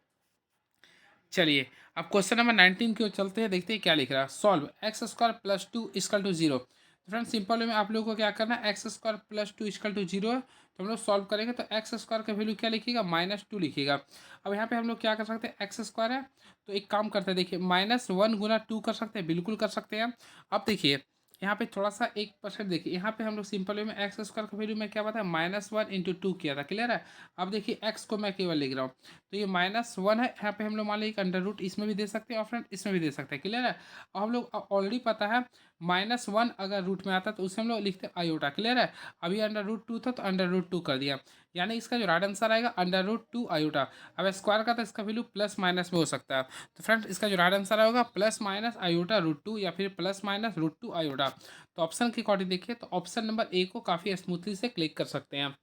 चलिए अब क्वेश्चन नंबर 19 की ओर चलते हैं, देखते हैं क्या लिख रहा है। Solve x² + 2 equal to 0। तो फ्रेंड सिंपल वे में आप लोगों को क्या करना है? x² + 2 इक्वल टू 0 है तो हम लोग सॉल्व करेंगे तो x² का वैल्यू क्या लिखिएगा? -2 लिखिएगा। अब यहाँ पे हम लोग क्या कर सकते हैं? x² है तो एक काम करते हैं, देखिए -1 गुना 2 कर सकते हैं, बिल्कुल कर सकते हैं। अब देखिए यहाँ पे थोड़ा सा 1% देखिए यहाँ पे हम लोग सिंपल वे में x² का वैल्यू में क्या बताया? -1 × 2 किया था। क्लियर है? अब देखिए x को मैं केवल लिख रहा हूँ तो ये -1 है, यहाँ पे हम लोग मान लीजिए अंडर रूट इसमें भी दे सकते हैं और फ्रेंड इसमें भी दे सकते हैं। क्लियर है? और हम लोग ऑलरेडी पता है -1 अगर रूट में आता है तो उसे हम लोग लिखते हैं आयोटा। क्लियर है? अभी अंडर रूट 2 था तो अंडर रूट 2 कर दिया, यानी इसका जो राइट आंसर आएगा अंडर रूट 2 आयोटा। अब स्क्वायर का तो इसका वैल्यू प्लस माइनस में हो सकता है। तो फ्रेंड्स इसका जो राइट आंसर आएगा प्लस माइनस आयोटा √2 या फिर प्लस माइनस √2 आयोटा। तो ऑप्शन के अकॉर्डिंग देखिए तो ऑप्शन नंबर ए को काफ़ी स्मूथली से क्लिक कर सकते हैं।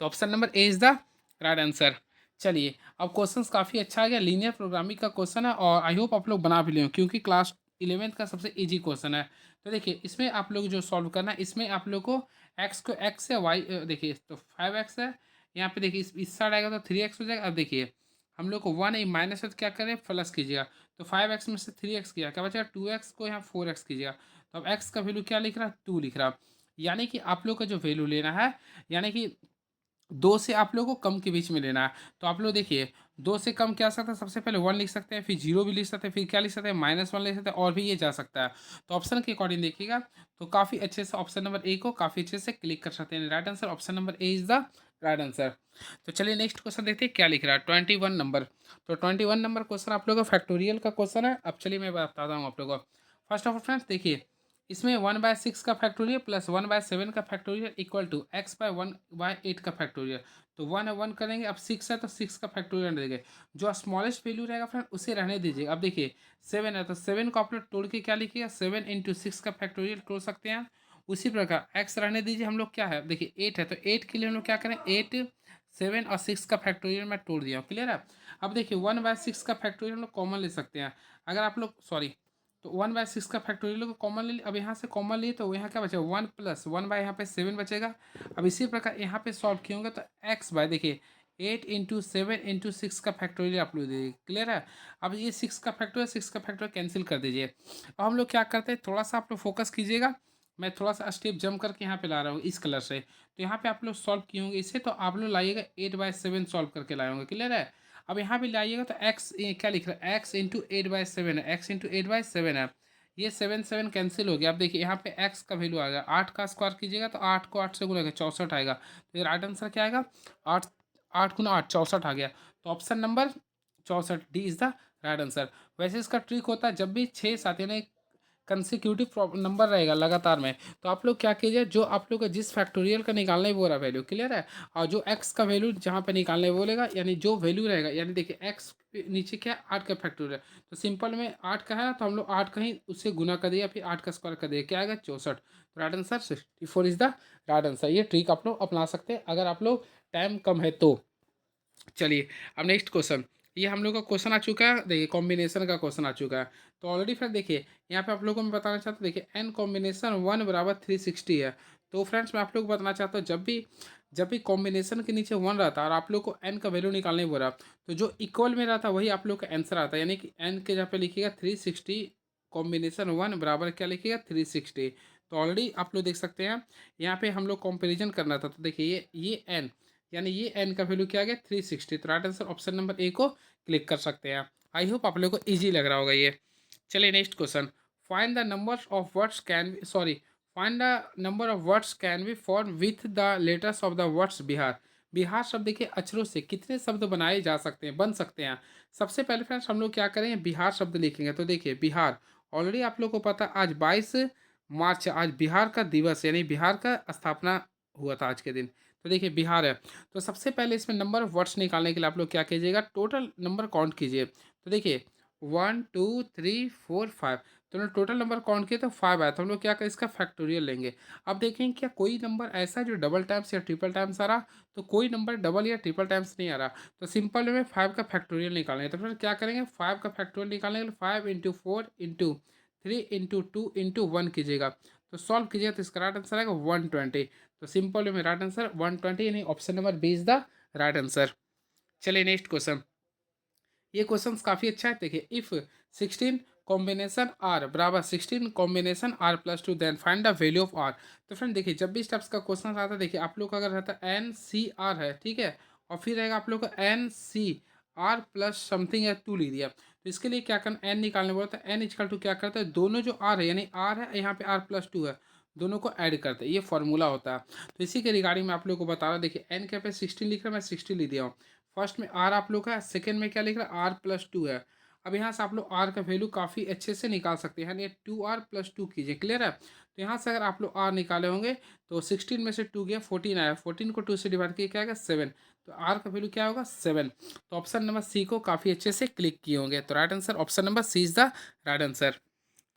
तो option number A is the right answer. चलिए अब क्वेश्चंस काफ़ी अच्छा आ गया, लीनियर प्रोग्रामिंग का क्वेश्चन है और आई होप आप लोग बना भी लें क्योंकि क्लास 11th का सबसे इजी क्वेश्चन है। तो देखिए इसमें आप लोग जो सॉल्व करना है इसमें आप लोग को एक्स को एक्स से वाई देखिए तो 5x है, यहाँ पे देखिए इस साइड आएगा तो 3x हो जाएगा। अब देखिए हम लोग को 1 माइनस है तो क्या करें? प्लस कीजिएगा। तो 5x में से 3x किया क्या बचेगा? 2x को यहाँ 4x कीजिएगा। तो अब x का वैल्यू क्या लिख रहा है? 2 लिख रहा। यानी कि आप लोग का जो वैल्यू लेना है यानी कि 2 से आप लोगों को कम के बीच में लेना है। तो आप लोग देखिए 2 से कम क्या आ सकता है? सबसे पहले 1 लिख सकते हैं, फिर 0 भी लिख सकते हैं, फिर क्या लिख सकते हैं? -1 लिख सकते हैं और भी ये जा सकता है। तो ऑप्शन के अकॉर्डिंग देखिएगा तो काफ़ी अच्छे से ऑप्शन नंबर ए को काफ़ी अच्छे से क्लिक कर सकते हैं। Right answer option number A is the right answer. तो चलिए नेक्स्ट क्वेश्चन देखते हैं क्या लिख रहा है। 21 नंबर, तो 21 नंबर क्वेश्चन आप लोगों का फैक्टोरियल का क्वेश्चन है। अब चलिए मैं बताता हूँ आप लोगों को। फर्स्ट ऑफ ऑल फ्रेंड्स देखिए इसमें 1/6 का फैक्टोरियल प्लस 1/7 का फैक्टोरियल इक्वल टू x/1/8 का फैक्टोरियल। तो 1 है 1 करेंगे, अब 6 है तो 6 का फैक्टोरियल देंगे। जो स्मॉलेस्ट वैल्यू रहेगा फ्रेंड उसे रहने दीजिए। अब देखिए 7 है तो 7 को आप लोग तोड़ के क्या लिखिएगा? 7 × 6 का फैक्टोरियल तोड़ सकते हैं। उसी प्रकार एक्स रहने दीजिए, हम लोग क्या है देखिए 8 है, तो 8 के लिए हम लोग क्या करें, 8 7 और 6 का फैक्टोरियल मैं तोड़ दिया हूँ, क्लियर है। अब देखिए 1/6 का फैक्टोरियल हम लोग कॉमन ले सकते हैं, अगर आप लोग सॉरी, तो 1/6 का फैक्टोरियल को कॉमन ले, अब यहाँ से कॉमन लिए तो यहाँ क्या बचेगा, 1 प्लस 1 बाय यहाँ पे 7 बचेगा। अब इसी प्रकार यहाँ पे सॉल्व किए होंगे तो एक्स बाय देखिए 8 × 7 × 6 का फैक्टोरियल आप लोग दीजिए, क्लियर है। अब ये 6 का फैक्टोरियल कैंसिल कर दीजिए। अब हम लोग क्या करते हैं, थोड़ा सा आप लोग फोकस कीजिएगा, मैं थोड़ा सा स्टेप जंप करके यहाँ पे ला रहा हूँ इस कलर से। तो यहाँ पे आप लोग सॉल्व किए होंगे इसे, तो आप लोग लाइएगा 8/7 सॉल्व करके लाए होंगे, क्लियर है। अब यहाँ भी लाइएगा तो एक्स क्या लिख रहा है, एक्स इंटू 8/7 है, एक्स इंटू 8/7 है। ये 7 7 कैंसिल हो गया। अब देखिए यहाँ पे एक्स का वैल्यू आ गया, 8 का स्क्वायर कीजिएगा तो 8 को 8 से गुणा 64 आएगा। तो ये राइट आंसर क्या आएगा, 8 8 × 8 64 आ गया। तो option number 64 D is the right answer. वैसे इसका ट्रिक होता है, जब भी 6 7 यानी कंसिक्यूटिव नंबर रहेगा लगातार में, तो आप लोग क्या कीजिए, जो आप लोग का जिस फैक्टोरियल का निकालना है वो रहा वैल्यू, क्लियर है, और जो एक्स का वैल्यू जहाँ पे निकालना है वो लेगा, यानी जो वैल्यू रहेगा, यानी देखिए एक्स नीचे क्या है, 8 का फैक्टोरियल, तो सिंपल में 8 का है तो हम लोग 8 का ही उससे गुना कर दिया, फिर 8 का स्क्वायर कर दिया, क्या आएगा 64। तो right answer 64 is the right answer. ये ट्रिक आप लोग अपना सकते हैं अगर आप लोग टाइम कम है तो। चलिए अब नेक्स्ट क्वेश्चन, ये हम लोग का क्वेश्चन आ चुका है, देखिए कॉम्बिनेशन का क्वेश्चन आ चुका है। तो ऑलरेडी फ्रेंड देखिए यहाँ पे आप लोगों को मैं बताना चाहता हूँ, देखिए एन कॉम्बिनेशन 1 बराबर 360 है। तो फ्रेंड्स मैं आप लोग को बताना चाहता हूँ, जब भी कॉम्बिनेशन के नीचे 1 रहता है और आप लोग को एन का वैल्यू निकालने बोल रहा, तो जो इक्वल में रहता है वही आप लोग का आंसर आता है, यानी कि एन के जहाँ पे लिखिएगा 360 कॉम्बिनेशन 1 बराबर क्या लिखिएगा 360। तो ऑलरेडी आप लोग देख सकते हैं यहाँ पे हम लोग कंपेरिजन करना था, तो देखिए ये एन, यानी ये एन का वैल्यू क्या आ गया 360। तो राइट आंसर ऑप्शन नंबर ए को क्लिक कर सकते हैं। आई होप आप लोगों को ईजी लग रहा होगा ये। चलिए next question, find the number of words can be sorry find the number of words can be form with the letters of the words Bihar. Bihar शब्द के अक्षरों से कितने शब्द बनाए जा सकते हैं, बन सकते हैं। सबसे पहले फ्रेंड्स हम लोग क्या करेंगे, बिहार शब्द लिखेंगे। तो देखिए बिहार, ऑलरेडी आप लोग को पता आज 22 मार्च है, आज बिहार का दिवस, यानी बिहार का स्थापना हुआ था आज के दिन। तो देखिए बिहार है, तो सबसे पहले इसमें नंबर ऑफ वर्ड्स निकालने के लिए आप लोग क्या कीजिएगा, टोटल नंबर काउंट कीजिए। तो देखिए 1 2 3 4 5, तो हमने टोटल नंबर काउंट किए तो 5 आया, तो हम लोग क्या करें, इसका फैक्टोरियल लेंगे। अब देखें क्या कोई नंबर ऐसा है जो डबल टाइम्स या ट्रिपल टाइम्स आ रहा, तो कोई नंबर डबल या ट्रिपल टाइम्स नहीं आ रहा, तो सिंपल में 5 का फैक्टोरियल निकालेंगे। तो फिर क्या करेंगे, 5 का फैक्टोरियल निकालने के लिए 5 × 4 × 3 × 2 × 1 कीजिएगा। तो सॉल्व कीजिएगा तो इसका राइट आंसर आएगा 120। तो सिंपल में राइट आंसर 120, यानी option number B is the right answer. चलिए नेक्स्ट क्वेश्चन, ये क्वेश्चन काफ़ी अच्छा है। देखिए इफ़ 16 कॉम्बिनेशन आर बराबर 16 combination r plus 2 then find the value of r. तो फ्रेंड देखिए जब भी स्टेप्स का क्वेश्चन आता है, देखिए आप लोग का अगर रहता है एन सी आर है, ठीक है, और फिर रहेगा आप लोग का n c r plus something है 2 ले दिया, तो इसके लिए क्या करना, एन निकालने बोला था, एन इजकल टू क्या करता है, दोनों जो आर है यानी आर है यहाँ पे आर प्लस 2 है, दोनों को ऐड करते हैं, ये फॉर्मूला होता है। तो इसी के रिगार्डिंग मैं आप लोग को बता रहा हूँ। देखिए एन के पे 16 लिख रहा है, मैं 60 लिख दिया हूँ। फर्स्ट में आर आप लोग का है, सेकेंड में क्या लिख रहा है आर प्लस 2 है। अब यहाँ से आप लोग आर का वैल्यू काफ़ी अच्छे से निकाल सकते हैं, यानी 2r + 2 कीजिए, क्लियर है। तो यहाँ से अगर आप लोग आर निकाले होंगे तो 16 में से 2 गया 14 आया, 14 को 2 से डिवाइड किया क्या आएगा 7, तो आर का वैल्यू क्या होगा 7। तो ऑप्शन नंबर सी को काफ़ी अच्छे से क्लिक किए होंगे, तो right answer option number C is the right answer.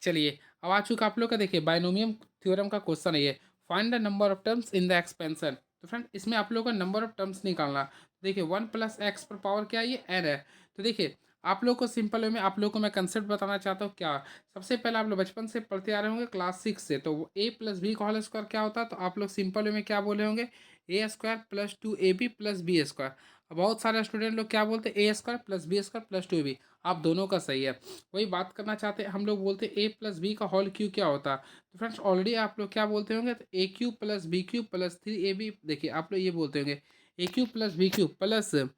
चलिए अब आ चुका आप लोग का, देखिए बाइनोमियम थ्योरम का क्वेश्चन है ये, find the number of terms in the expansion. तो फ्रेंड इसमें आप लोग का नंबर ऑफ टर्म्स निकालना। देखिए 1 + x पर पावर क्या है, ये n है। तो देखिए आप लोग को सिंपल वे में आप लोग को मैं कंसेप्ट बताना चाहता हूँ क्या। सबसे पहले आप लोग बचपन से पढ़ते आ रहे होंगे क्लास 6 से, तो a + b का होल स्क्वायर क्या होता है, तो आप लोग सिंपल वे में क्या बोले होंगे, a² + 2ab + b²। अब बहुत सारे स्टूडेंट लोग क्या बोलते हैं, a² + b² + 2ab। आप दोनों का सही है, वही बात करना चाहते हैं हम लोग, बोलते हैं a + b का होल क्यू क्या होता है। तो फ्रेंड्स ऑलरेडी आप लोग क्या बोलते होंगे, तो a³ + b³ + 3ab, देखिए आप लोग ये बोलते होंगे a³ + b³ +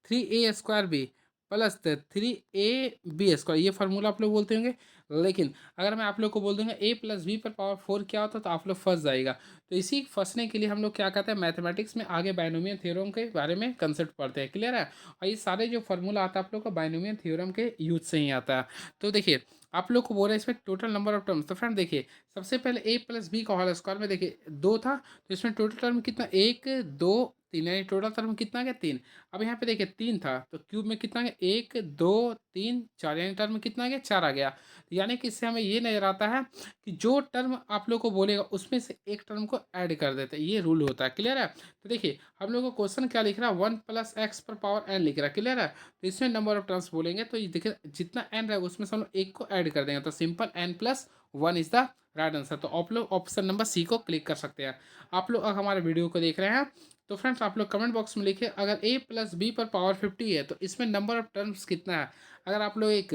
3a² plus 3ab², ये फार्मूला आप लोग बोलते होंगे। लेकिन अगर मैं आप लोग को बोल दूंगा a + b पर पावर 4 क्या होता है, तो आप लोग फंस जाएगा। तो इसी फंसने के लिए हम लोग क्या कहते हैं, मैथमेटिक्स में आगे बाइनोमियल थ्योरम के बारे में कंसेप्ट पढ़ते हैं, क्लियर है। और ये सारे जो फार्मूला आता है आप लोग का बाइनोमियल थ्योरम के यूज से ही आता है। तो देखिए आप लोग को बोल रहे हैं इसमें टोटल नंबर ऑफ टर्म्स। तो फ्रेंड देखिए सबसे पहले a + b का होल स्क्वायर में देखिए 2 था, तो इसमें टोटल टर्म कितना 1 2 3, यानी टोटल टर्म कितना आ गया 3। अब यहाँ पे देखिए 3 था तो क्यूब में कितना आ गया 1 2 3 4, यानी टर्म में कितना आ गया 4 आ गया। यानी कि इससे हमें ये नजर आता है कि जो टर्म आप लोग को बोलेगा उसमें से एक टर्म को ऐड कर देते हैं, ये रूल होता है। क्लियर है? तो देखिए हम लोग को क्वेश्चन क्या लिख रहा है, 1 + x⁴ n लिख रहा है। क्लियर है? तो इसमें नंबर ऑफ टर्म्स बोलेंगे तो ये देखिए जितना n रहेगा उसमें से हम लोग एक को ऐड कर देंगे, तो simple n+1 is the right answer. तो आप लोग ऑप्शन नंबर सी को क्लिक कर सकते हैं। आप लोग अगर हमारे वीडियो को देख रहे हैं तो फ्रेंड्स आप लोग कमेंट बॉक्स में लिखिए, अगर a+b⁴ है तो इसमें नंबर ऑफ टर्म्स कितना है। अगर आप लोग एक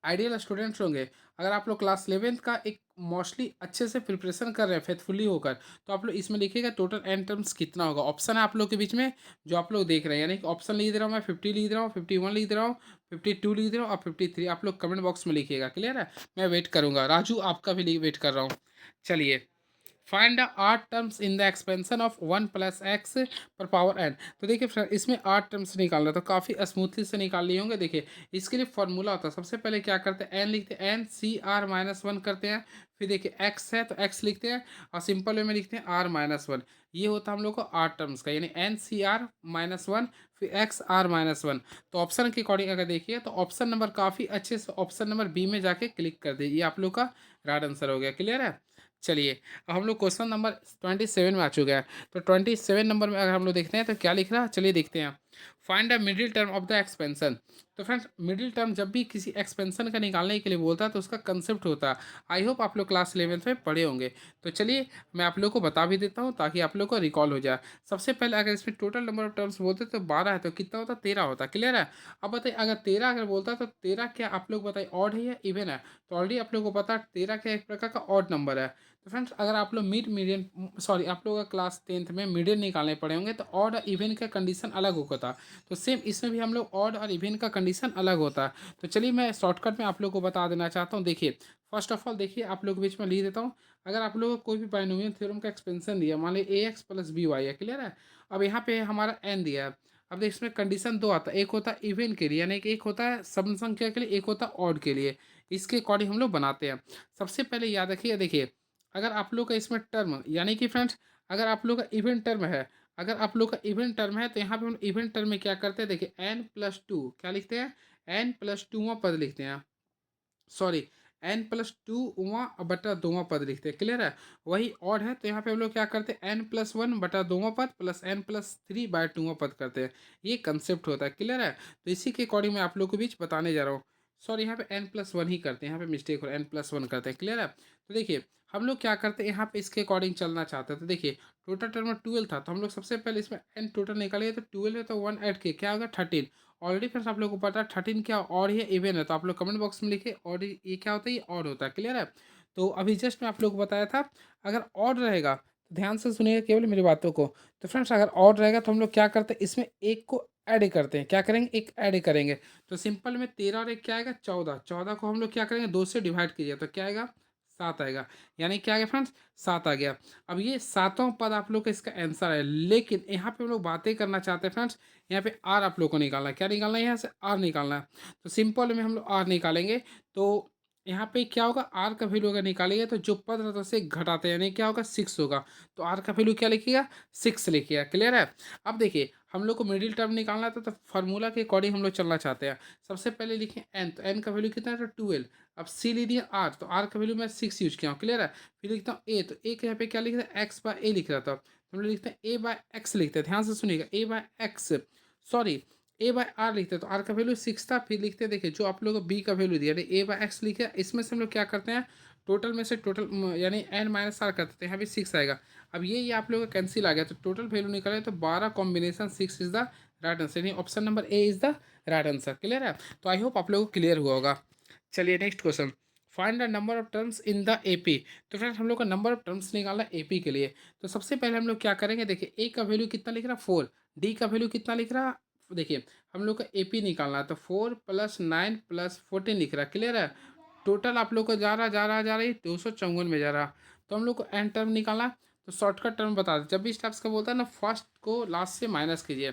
आइडियल स्टूडेंट्स होंगे, अगर आप लोग क्लास 11th का एक मोस्टली अच्छे से प्रिपरेशन कर रहे हैं फेथफुली होकर, तो आप लोग इसमें लिखिएगा टोटल एन टर्म्स कितना होगा। ऑप्शन है आप लोग के बीच में जो आप लोग देख रहे हैं, यानी कि ऑप्शन लिख दे रहा हूँ मैं, 50 लिख दे रहा हूँ, 51 लिख दे रहा हूँ, 52 लिख दे रहा हूँ और 53 आप लोग कमेंट बॉक्स में लिखिएगा। क्लियर है? मैं वेट करूँगा, राजू आपका भी वेट कर रहा हूँ। चलिए, फाइंड द आठ terms in the expansion of 1 + x⁴ n। तो देखिए फ्रेंड इसमें 8 टर्म्स निकालना तो काफ़ी स्मूथली से निकाल लिए होंगे। देखिए इसके लिए फॉर्मूला होता है, सबसे पहले क्या करते हैं n लिखते हैं, n CR-1 करते हैं, फिर देखिए x है तो x लिखते हैं और सिंपल वे में लिखते हैं R-1। ये होता है हम लोग को 8 टर्म्स का, यानी NCR-1 फिर XR-1। तो ऑप्शन के अकॉर्डिंग अगर देखिए तो ऑप्शन नंबर काफ़ी अच्छे से ऑप्शन नंबर बी में जाके क्लिक कर दीजिए, ये आप लोग का राइट आंसर हो गया। क्लियर है? चलिए अब हम लोग क्वेश्चन नंबर 27 में आ चुके हैं। तो 27 नंबर में अगर हम लोग देखते हैं तो क्या लिख रहा है, चलिए देखते हैं। Find the middle term of the expansion. तो फ्रेंड्स मिडिल टर्म जब भी किसी एक्सपेंशन का निकालने के लिए बोलता है तो उसका कंसेप्ट होता है। आई होप आप लोग क्लास 11th में पढ़े होंगे। तो चलिए मैं आप लोग को बता भी देता हूँ ताकि आप लोग को रिकॉल हो जाए। सबसे पहले अगर इसमें टोटल नंबर ऑफ टर्म्स बोलते तो 12 है, तो कितना होता 13 होता। क्लियर है? अब बताइए अगर 13 अगर बोलता तो 13 क्या आप लोग बताइए ऑड है या इवन है। तो ऑलरेडी आप लोग को पता है 13 क्या एक प्रकार का ऑड नंबर है। तो फ्रेंड्स अगर आप लोग आप लोग का क्लास 10th में मीडियन निकालने पड़े होंगे तो ऑड और इवन का कंडीशन अलग होता था। तो सेम इसमें भी हम लोग ऑड और इवन का कंडीशन अलग होता है। तो चलिए मैं शॉर्टकट में आप लोग को बता देना चाहता हूँ। देखिए फर्स्ट ऑफ ऑल देखिए आप लोग के बीच में लिख देता हूँ। अगर आप लोग को कोई भी बाइनोमियल थ्योरम का एक्सपेंशन दिया, मान लीजिए ax+by है। क्लियर है? अब यहाँ पे हमारा n दिया है। अब देखिए इसमें कंडीशन दो आता है, एक होता है इवन के लिए यानी कि एक होता है सम संख्या के लिए, एक होता है ऑड के लिए। इसके अकॉर्डिंग हम लोग बनाते हैं। सबसे पहले याद रखिए, देखिए अगर आप लोग का इसमें टर्म यानी कि फ्रेंड्स अगर आप लोग का इवन टर्म है, अगर आप लोग का इवन टर्म है तो यहाँ पे हम इवन टर्म में क्या करते हैं, देखिए n+2 क्या लिखते हैं, n+2वां पद लिखते हैं, सॉरी n+2वां/2वां पद लिखते हैं। क्लियर है? वही ऑड है तो यहाँ पे हम लोग क्या करते हैं n+1/2वां पद प्लस n+3/2वां पद करते हैं। ये कंसेप्ट होता है। क्लियर है? तो इसी के अकॉर्डिंग मैं आप लोग के बीच बताने जा रहा हूँ। सॉरी यहाँ पे n+1 ही करते हैं, यहाँ पे मिस्टेक हो रहा है, n+1 करते हैं। क्लियर है? तो देखिए हम लोग क्या करते हैं यहाँ पे इसके अकॉर्डिंग चलना चाहते हैं। तो देखिए टोटल टर्म 12 था तो हम लोग सबसे पहले इसमें n टोटल निकालिए, तो 12 है तो 1 ऐड किए क्या होगा 13। ऑलरेडी फ्रेंड्स आप लोग को पता है 13 क्या ऑड है इवन है, तो आप लोग कमेंट बॉक्स में लिखे और ये क्या होता है, ये ऑड होता है। क्लियर है? तो अभी जस्ट मैं आप लोग को बताया था अगर ऑड रहेगा तो ध्यान से सुनिएगा केवल मेरी बातों को। तो फ्रेंड्स अगर ऑड रहेगा तो हम लोग क्या करते हैं इसमें एक को ऐड करते हैं, क्या करेंगे एक ऐड करेंगे। तो सिंपल में 13 और एक क्या आएगा 14, 14 को हम लोग क्या करेंगे 2 से डिवाइड कीजिए तो क्या आएगा 7 आएगा। यानी क्या आ गया फ्रेंड्स 7 आ गया। अब ये सातों पद आप लोग का इसका आंसर है, लेकिन यहाँ पे हम लोग बातें करना चाहते हैं फ्रेंड्स। यहाँ पे आर आप लोग को निकालना है, क्या निकालना है यहाँ से आर निकालना है। तो सिंपल में हम लोग आर निकालेंगे तो यहाँ पे क्या होगा आर का वैल्यू अगर निकालेंगे तो जो पद रहता है उसे घटाते हैं यानी क्या होगा 6 होगा। तो आर का वैल्यू क्या लिखिएगा 6 लिखिएगा। क्लियर है? अब देखिए हम लोग को मिडिल टर्म निकालना था तो फार्मूला के अकॉर्डिंग हम लोग चलना चाहते हैं। सबसे पहले लिखें एन, तो एन का वैल्यू कितना है तो 12। अब सी ले दिया आर, तो आर का वैल्यू मैं 6 यूज किया हूँ। क्लियर है? फिर लिखता हूँ ए, तो ए के यहाँ पे क्या लिख रहा है x/a लिख रहा था, हम लोग लिखते हैं a/x लिखते हैं। ध्यान से सुनिएगा a/x, सॉरी a/r लिखते हैं। तो r का वैल्यू 6 था, फिर लिखते हैं देखिए जो आप लोग b का वैल्यू दिया a/x लिखे, इसमें से हम लोग क्या करते हैं टोटल में से टोटल यानी n-r करते हैं, यहाँ भी 6 आएगा। अब ये आप लोग का कैंसिल आ गया तो टोटल वैल्यू निकले तो 12 combination 6 is the right answer, यानी option number A is the right answer. Clear है? तो आई होप आप लोगों को क्लियर हुआ होगा। चलिए next question, find the number of terms in the AP. तो फ्रेंड्स हम लोग का नंबर ऑफ टर्म्स निकालना एपी के लिए। तो सबसे पहले हम लोग क्या करेंगे, देखिए ए का वैल्यू कितना लिख रहा 4, डी का वैल्यू कितना लिख रहा, देखिए हम लोग का एपी निकालना है तो 4 + 9 + 14 लिख रहा है। क्लियर है? टोटल आप लोग को जा रहा है 254 में जा रहा। तो हम लोग को एन टर्म निकालना, तो शॉर्टकट टर्म बता दें, जब भी स्टेप्स का बोलता है ना फर्स्ट को लास्ट से माइनस कीजिए।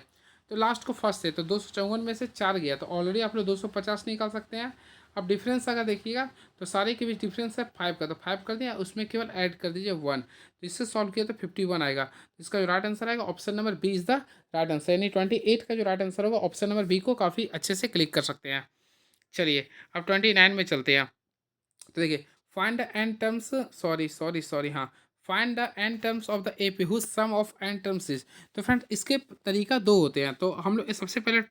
तो लास्ट को फर्स्ट से तो 254 में से 4 गया तो ऑलरेडी आप लोग 250 निकाल सकते हैं। अब डिफरेंस अगर देखिएगा तो सारे के बीच डिफरेंस है 5 का, तो 5 कर दिया, उसमें केवल ऐड कर दीजिए 1, तो इससे सॉल्व किया तो 51 आएगा। तो इसका जो राइट आंसर आएगा option number B is the right answer, यानी 28 का जो राइट आंसर होगा ऑप्शन नंबर बी को काफ़ी अच्छे से क्लिक कर सकते हैं। चलिए अब 29 में चलते हैं। तो देखिए find the N terms, sorry हाँ, find the N terms of the AP whose sum of N terms is. तो फ्रेंड इसके तरीका दो होते हैं, तो हम लोग सबसे पहले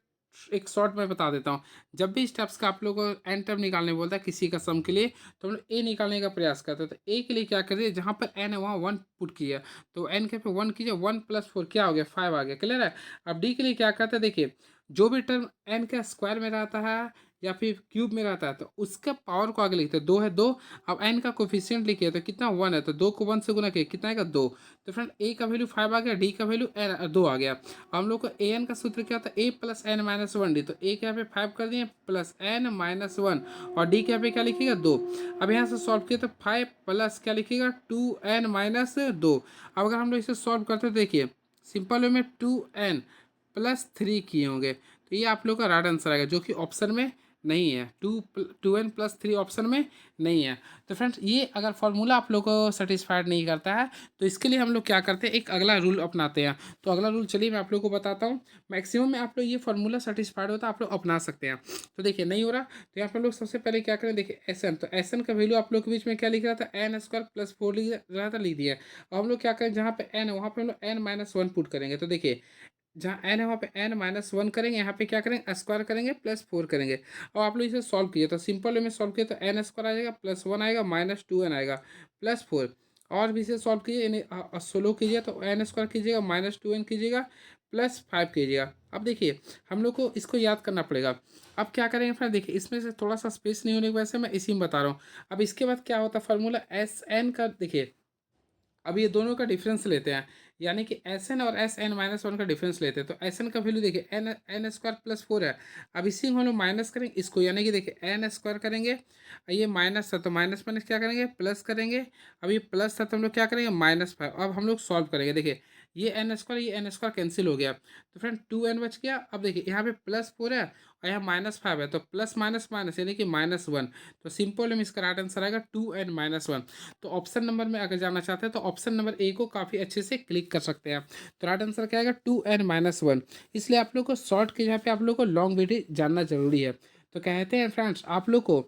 एक शॉर्ट में बता देता हूँ। जब भी स्टेप्स का आप लोग को एन टर्म निकालने बोलता है किसी का सम के लिए, तो हम लोग ए निकालने का प्रयास करते हैं। तो ए के लिए क्या करिए, जहाँ पर एन है वहाँ 1 पुट किया, तो एन के पे 1 कीजिए, 1 + 4 क्या हो गया, 5 आ गया। क्लियर है। अब डी के लिए क्या करते हैं, देखिए जो भी टर्म एन के स्क्वायर में रहता है या फिर क्यूब में रहता है तो उसका पावर को आगे लिखते हैं, 2 है 2। अब एन का कोफिशिएंट लिखिए तो कितना 1 है, तो 2 को 1 से गुना किया कितना आएगा 2। तो फ्रेंड ए का वैल्यू 5 आ गया, डी का वैल्यू 2 आ गया। अब हम लोग को ए एन का सूत्र क्या होता है, ए प्लस एन माइनस 1 डी, तो ए के यहाँ पे 5 कर दिए प्लस एन माइनस 1, और डी के यहाँ पे क्या लिखिएगा 2। अब यहाँ से सॉल्व किया तो 5 प्लस क्या लिखिएगा 2n माइनस 2। अब अगर हम लोग इसे सॉल्व करते तो देखिए सिंपल वे में 2n + 3 किए होंगे, तो ये आप लोग का राइट आंसर आएगा, जो कि ऑप्शन में नहीं है। 2n + 3 ऑप्शन में नहीं है। तो फ्रेंड्स ये अगर फॉर्मूला आप लोग को सेटिस्फाइड नहीं करता है तो इसके लिए हम लोग क्या करते हैं, एक अगला रूल अपनाते हैं। तो अगला रूल चलिए मैं आप लोग को बताता हूँ। मैक्सिमम में आप लोग ये फॉर्मूला सेटिस्फाइड होता है आप लोग अपना सकते हैं। तो देखिए नहीं हो रहा तो यहाँ पर लोग सबसे पहले क्या करें, देखिए एस एन, तो एस एन का वैल्यू आप लोग के बीच में क्या लिख रहा था, n² + 4 लिख रहा था, लिख दिया। अब हम लोग क्या करें, जहाँ पे n है वहाँ पे हम लोग n - 1 पुट करेंगे। तो देखिए जहाँ n है वहाँ पे n - 1 करेंगे, यहाँ पे क्या करेंगे स्क्वायर करेंगे प्लस 4 करेंगे। और आप लोग इसे सॉल्व किए तो सिंपल वे में सॉल्व किए तो n² आ जाएगा, +1 आएगा, -2n आएगा, +4। और भी इसे सॉल्व कीजिए यानी 16 कीजिए तो n² कीजिएगा, -2n कीजिएगा, +5 कीजिएगा। अब देखिए हम लोग को इसको याद करना पड़ेगा। अब क्या करेंगे फ्रेंड, देखिए इसमें से थोड़ा सा स्पेस नहीं होने की वजह से मैं इसी में बता रहा हूँ। अब इसके बाद क्या होता है फार्मूला एस एन का, देखिए अब ये दोनों का डिफरेंस लेते हैं, यानी कि एस एन और Sn - 1 का डिफरेंस लेते हैं। तो एस एन का वैल्यू देखिए n² + 4 है। अब इसी में हम लोग माइनस करेंगे इसको, यानी कि देखिए n² करेंगे, ये माइनस था तो माइनस माइनस क्या करेंगे प्लस करेंगे। अब ये प्लस था तो हम लोग क्या करेंगे -5। अब हम लोग सॉल्व करेंगे, देखिए ये n² कैंसिल हो गया, तो फ्रेंड 2n बच गया। अब देखिए यहाँ पे +4 है और यहाँ -5 है, तो प्लस माइनस माइनस यानी कि -1। तो सिंपल में इसका राइट आंसर आएगा 2n - 1। तो ऑप्शन नंबर में अगर जाना चाहते हैं तो ऑप्शन नंबर ए को काफ़ी अच्छे से क्लिक कर सकते हैं। तो राइट आंसर क्या आएगा 2n - 1। इसलिए आप लोग को शॉर्ट की जगह पे आप लोग को लॉन्ग विधि जानना जरूरी है। तो कहते हैं फ्रेंड्स आप लोग को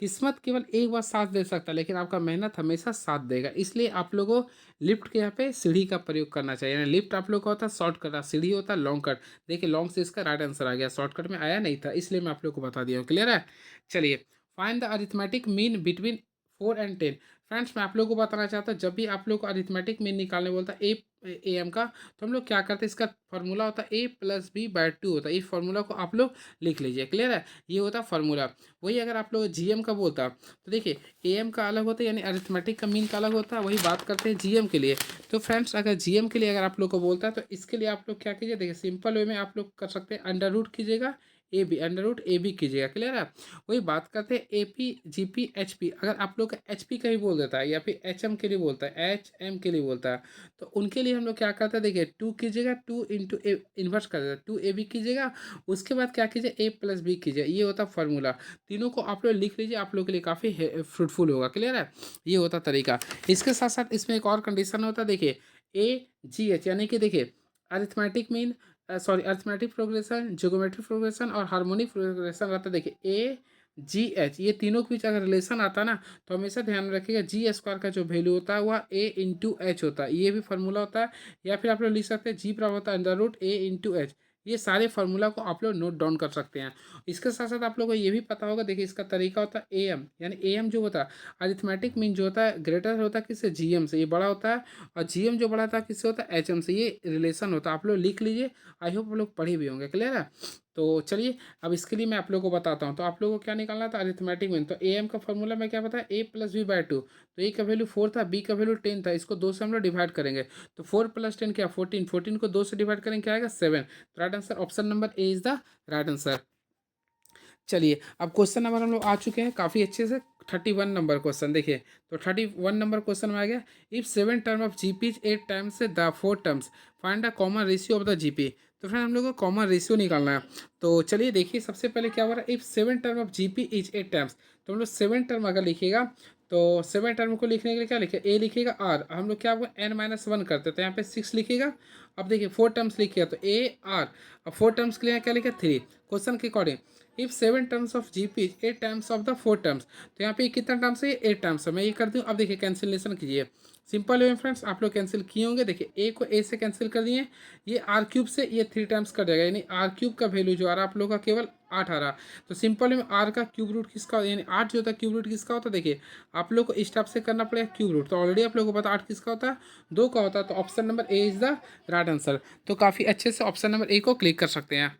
किस्मत केवल एक बार साथ दे सकता है लेकिन आपका मेहनत हमेशा साथ देगा। इसलिए आप लोगों को लिफ्ट के यहाँ पे सीढ़ी का प्रयोग करना चाहिए। यानी लिफ्ट आप लोग का होता है शॉर्टकट, सीढ़ी होता है लॉन्ग कट। देखिए लॉन्ग से इसका राइट आंसर आ गया, शॉर्टकट में आया नहीं था, इसलिए मैं आप लोग को बता दिया हूँ। क्लियर है। चलिए find the arithmetic mean between 4 and 10। Friends मैं आप लोगों को बताना चाहता हूँ, जब भी आप लोग को अरिथमेटिक मीन निकालने बोलता है ए एम का, तो हम लोग क्या करते हैं, इसका फॉर्मूला होता है a + b/2 होता है। इस फॉर्मूला को आप लोग लिख लीजिए। क्लियर है। ये होता है फॉर्मूला। वही अगर आप लोग जीएम का बोलता तो देखिए एम का अलग होता है, यानी अरिथमेटिक का मीन का अलग होता है। वही बात करते हैं जीएम के लिए। तो फ्रेंड्स अगर जीएम के लिए अगर आप लोग को बोलता है तो इसके लिए आप लोग क्या कीजिए, देखिए सिंपल वे में आप लोग कर सकते हैं √ कीजिएगा, √AB कीजिएगा। क्लियर है। वही बात करते हैं AP GP HP। अगर आप लोग का HP का ही बोल देता है या फिर HM के लिए बोलता है, HM के लिए बोलता है, तो उनके लिए हम लोग क्या करते हैं, देखिए 2 कीजिएगा, 2 × इन्वर्स कर देता है, 2AB कीजिएगा। उसके बाद क्या कीजिए A + B कीजिए। ये होता है फॉर्मूला। तीनों को आप लोग लिख लीजिए, आप लोग के लिए काफ़ी फ्रूटफुल होगा। क्लियर है। ये होता तरीका। इसके साथ साथ इसमें एक और कंडीशन होता है, देखिए AGH, यानी कि देखिए arithmetic mean arithmetic progression, geometric progression और हार्मोनिक प्रोग्रेशन रहता है। देखिए AGH ये तीनों के बीच अगर रिलेशन आता है ना, तो हमेशा ध्यान रखिएगा G² का जो वैल्यू होता है वह A × H होता है। ये भी फार्मूला होता है। या फिर आप लोग लिख सकते हैं G बराबर होता है √A × H। ये सारे फार्मूला को आप लोग नोट डाउन कर सकते हैं। इसके साथ साथ आप लोगों को ये भी पता होगा, देखिए इसका तरीका होता है AM, यानी AM जो होता है अरिथमेटिक मीन जो होता है ग्रेटर होता है किससे, GM से, ये बड़ा होता है। और GM जो बड़ा था किससे होता है, HM से। ये रिलेशन होता है, आप लोग लिख लीजिए। आई होप आप लोग पढ़े भी होंगे। क्लियर है। तो चलिए अब इसके लिए मैं आप लोगों को बताता हूँ। तो आप लोगों को क्या निकालना था, अरिथमेटिक मीन। तो AM का फॉर्मूला में क्या बताया, A + B/2। तो A का वैल्यू 4 था, B का वैल्यू 10 था, इसको 2 से हम लोग डिवाइड करेंगे। तो 4 + 10 क्या 14, 14 को 2 से डिवाइड करेंगे क्या आएगा 7। तो right answer option number A is the right answer. चलिए अब क्वेश्चन नंबर हम लोग आ चुके हैं काफ़ी अच्छे से। 31 नंबर क्वेश्चन देखिए। तो 31 नंबर क्वेश्चन में आ गया, if 7 term of GP 8 times the 4 terms find the common ratio of the GP. तो फ्रेंड हम लोग को कॉमन रेशियो निकालना है। तो चलिए देखिए, सबसे पहले क्या हो रहा है, if 7 term of GP is 8 terms, तो हम लोग 7 टर्म अगर लिखिएगा तो 7 टर्म को लिखने के लिए क्या लिखे, ए लिखिएगा आर, हम लोग क्या होगा n-1 करते हैं, तो यहाँ पे 6 लिखिएगा। अब देखिए 4 टर्म्स लिखिएगा तो ए आर, अब 4 टर्म्स के लिए क्या लिखे 3। क्वेश्चन के according if 7 terms of GP is 8 terms of the 4 terms, तो यहाँ पे कितना टर्म्स है, 8 टर्म्स है। मैं ये कर दूँ, अब देखिए कैंसिलेशन कीजिए, सिंपल है फ्रेंड्स, आप लोग कैंसिल किए होंगे। देखिए ए को ए से कैंसिल कर दिए, ये आर क्यूब से ये 3 टाइम्स कर जाएगा, यानी आर क्यूब का वैल्यू जो आ रहा है आप लोगों का केवल 8 आ रहा। तो सिंपल में आर का क्यूब रूट किसका होता है, यानी 8 जो होता है क्यूब रूट किसका होता है, देखिए आप लोग को इस टाइप से करना पड़ेगा क्यूब रूट, तो ऑलरेडी आप लोगों को पता 8 किसका होता है, 2 का होता है। तो option number A is the right answer. तो काफ़ी अच्छे से ऑप्शन नंबर ए को क्लिक कर सकते हैं।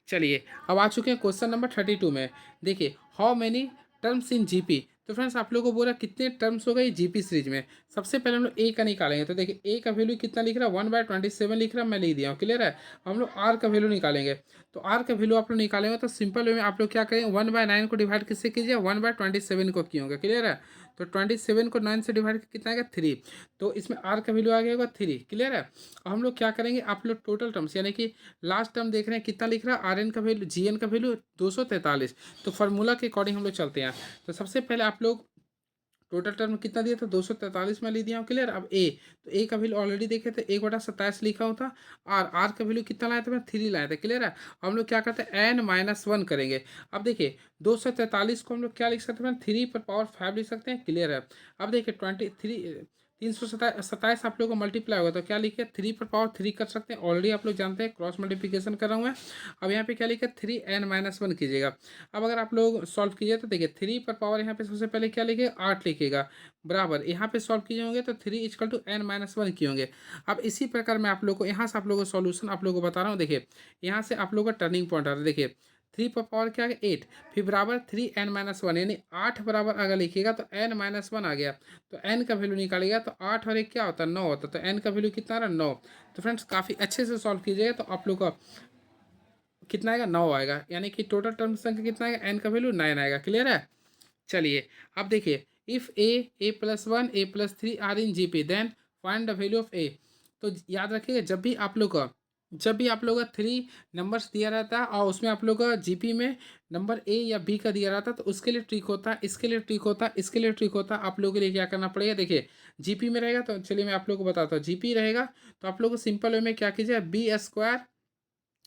चलिए अब आ चुके हैं क्वेश्चन नंबर 32 में। देखिए how many terms in GP, तो फ्रेंड्स आप लोगों को बोला कितने टर्म्स हो गए जीपी सीरीज में। सबसे पहले हम लोग ए का निकालेंगे, तो देखिए ए का वैल्यू कितना लिख रहा है, 1/27 लिख रहा है, मैं लिख दिया हूँ, क्लियर है। हम लोग आर का वैल्यू निकालेंगे, तो आर का वैल्यू आप लोग निकालेंगे तो सिंपल वे में आप लोग क्या करेंगे, 1/9 को डिवाइड किससे कीजिए, 1/27 को किए होंगे, क्लियर है। तो 27 को 9 से डिवाइड कितना आएगा 3, तो इसमें आर का वैल्यू आ गया होगा 3, क्लियर है। और हम लोग क्या करेंगे, आप लोग टोटल टर्म्स यानी कि लास्ट टर्म देख रहे हैं कितना लिख रहा है, आर एन का वैल्यू जी एन का वैल्यू 243। तो फार्मूला के अकॉर्डिंग हम लोग चलते हैं। तो सबसे पहले आप लोग टोटल टर्म कितना दिया था, 243 में ले दिया हूँ, क्लियर। अब ए, तो ए का वैल्यू ऑलरेडी देखे थे, 1/27 लिखा होता। और आर का वैल्यू कितना लाया था, मैं 3 लाया था, क्लियर है। अब हम लोग क्या करते हैं, n-1 करेंगे। अब देखिए 243 को हम लोग क्या लिख सकते हैं, 3 लिख सकते हैं, क्लियर है। अब देखिए 327 आप लोगों को मल्टीप्लाई होगा तो क्या लिखे, 3 कर सकते हैं, ऑलरेडी आप लोग जानते हैं क्रॉस मल्टीप्लिकेशन कर रहा हूँ मैं। अब यहाँ पे क्या लिखे 3n-1 कीजिएगा। अब अगर आप लोग सॉल्व कीजिए तो देखिए 3 यहाँ पे सबसे पहले क्या लिखे 8 लिखेगा, बराबर यहाँ पे सॉल्व किए होंगे तो 3 = n-1 किए होंगे। अब इसी प्रकार मैं आप लोग को यहाँ से आप लोगों को सॉल्यूशन आप लोगों को बता रहा हूँ। देखिए यहाँ से आप लोगों का टर्निंग पॉइंट आ रहा है, देखिए 3 क्या है 8, फिर बराबर 3n-1, यानी 8 बराबर अगर लिखिएगा तो n-1 आ गया। तो n का वैल्यू निकालिएगा तो 8 और 1 क्या होता है 9 होता है, तो n का वैल्यू कितना रहा 9। तो फ्रेंड्स काफ़ी अच्छे से सॉल्व कीजिएगा तो आप लोग का कितना आएगा 9 आएगा, यानी कि टोटल टर्म संख्या कितना आएगा, n का वैल्यू 9 आएगा, क्लियर है। चलिए अब देखिए if a+1 a+3 are in GP then find the value of A. तो याद रखिएगा जब भी आप लोग का 3 नंबर्स दिया रहता है और उसमें आप लोग का जीपी में नंबर ए या बी का दिया रहता है, तो उसके लिए ट्रिक होता है, इसके लिए ट्रिक होता है, इसके लिए ट्रिक होता है। आप लोगों के लिए क्या करना पड़ेगा, देखिए जीपी में रहेगा तो चलिए मैं आप लोग को बताता हूँ। जीपी रहेगा तो आप लोग को सिंपल वे में क्या कीजिए, b²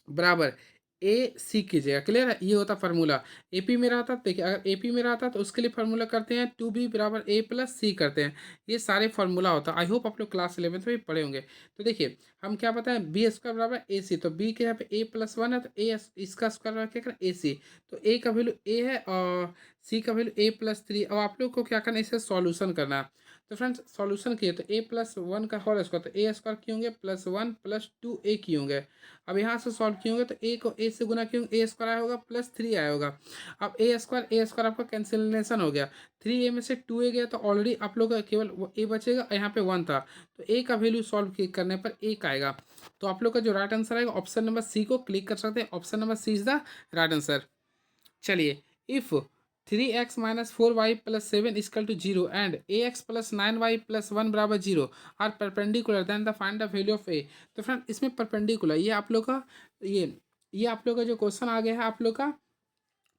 बराबर ए सी कीजिएगा, क्लियर है। ये होता फार्मूला। एपी में रहा था, देखिए अगर एपी में रहा था तो उसके लिए फार्मूला करते हैं 2b बराबर a+c करते हैं। ये सारे फार्मूला होता है। आई होप आप लोग क्लास 11 में पढ़े होंगे। तो देखिए हम क्या बताएं, b² बराबर ए सी, तो b के यहाँ पे a+1 है तो ए इसका स्क्वायर क्या करें ए सी, तो ए का वैल्यू ए है और सी का वैल्यू a+3। अब आप लोग को क्या करना है, इसे सॉल्यूशन करना है। तो फ्रेंड्स सॉल्यूशन किए तो a+1 का होल स्क्वायर, तो a² किए होंगे +1 +2a किए होंगे। अब यहाँ से सॉल्व किए होंगे तो ए को ए से गुना किए होंगे, a² आया होगा +3 आया होगा। अब a² आपका कैंसिलेशन हो गया, 3a में से 2a गया तो ऑलरेडी आप लोग का केवल a बचेगा, यहाँ पे 1 था तो a का वैल्यू सॉल्व करने पर 1 आएगा। तो आप लोग का जो राइट आंसर आएगा ऑप्शन नंबर सी को क्लिक कर सकते हैं, option number C is the right answer. चलिए इफ 3x-4y+7 = 0 एंड ax+9y+1 बराबर 0 are perpendicular then the find the value of A. तो फ्रेंड इसमें परपेंडिकुलर ये आप लोग का ये आप लोग का जो क्वेश्चन आ गया है आप लोग का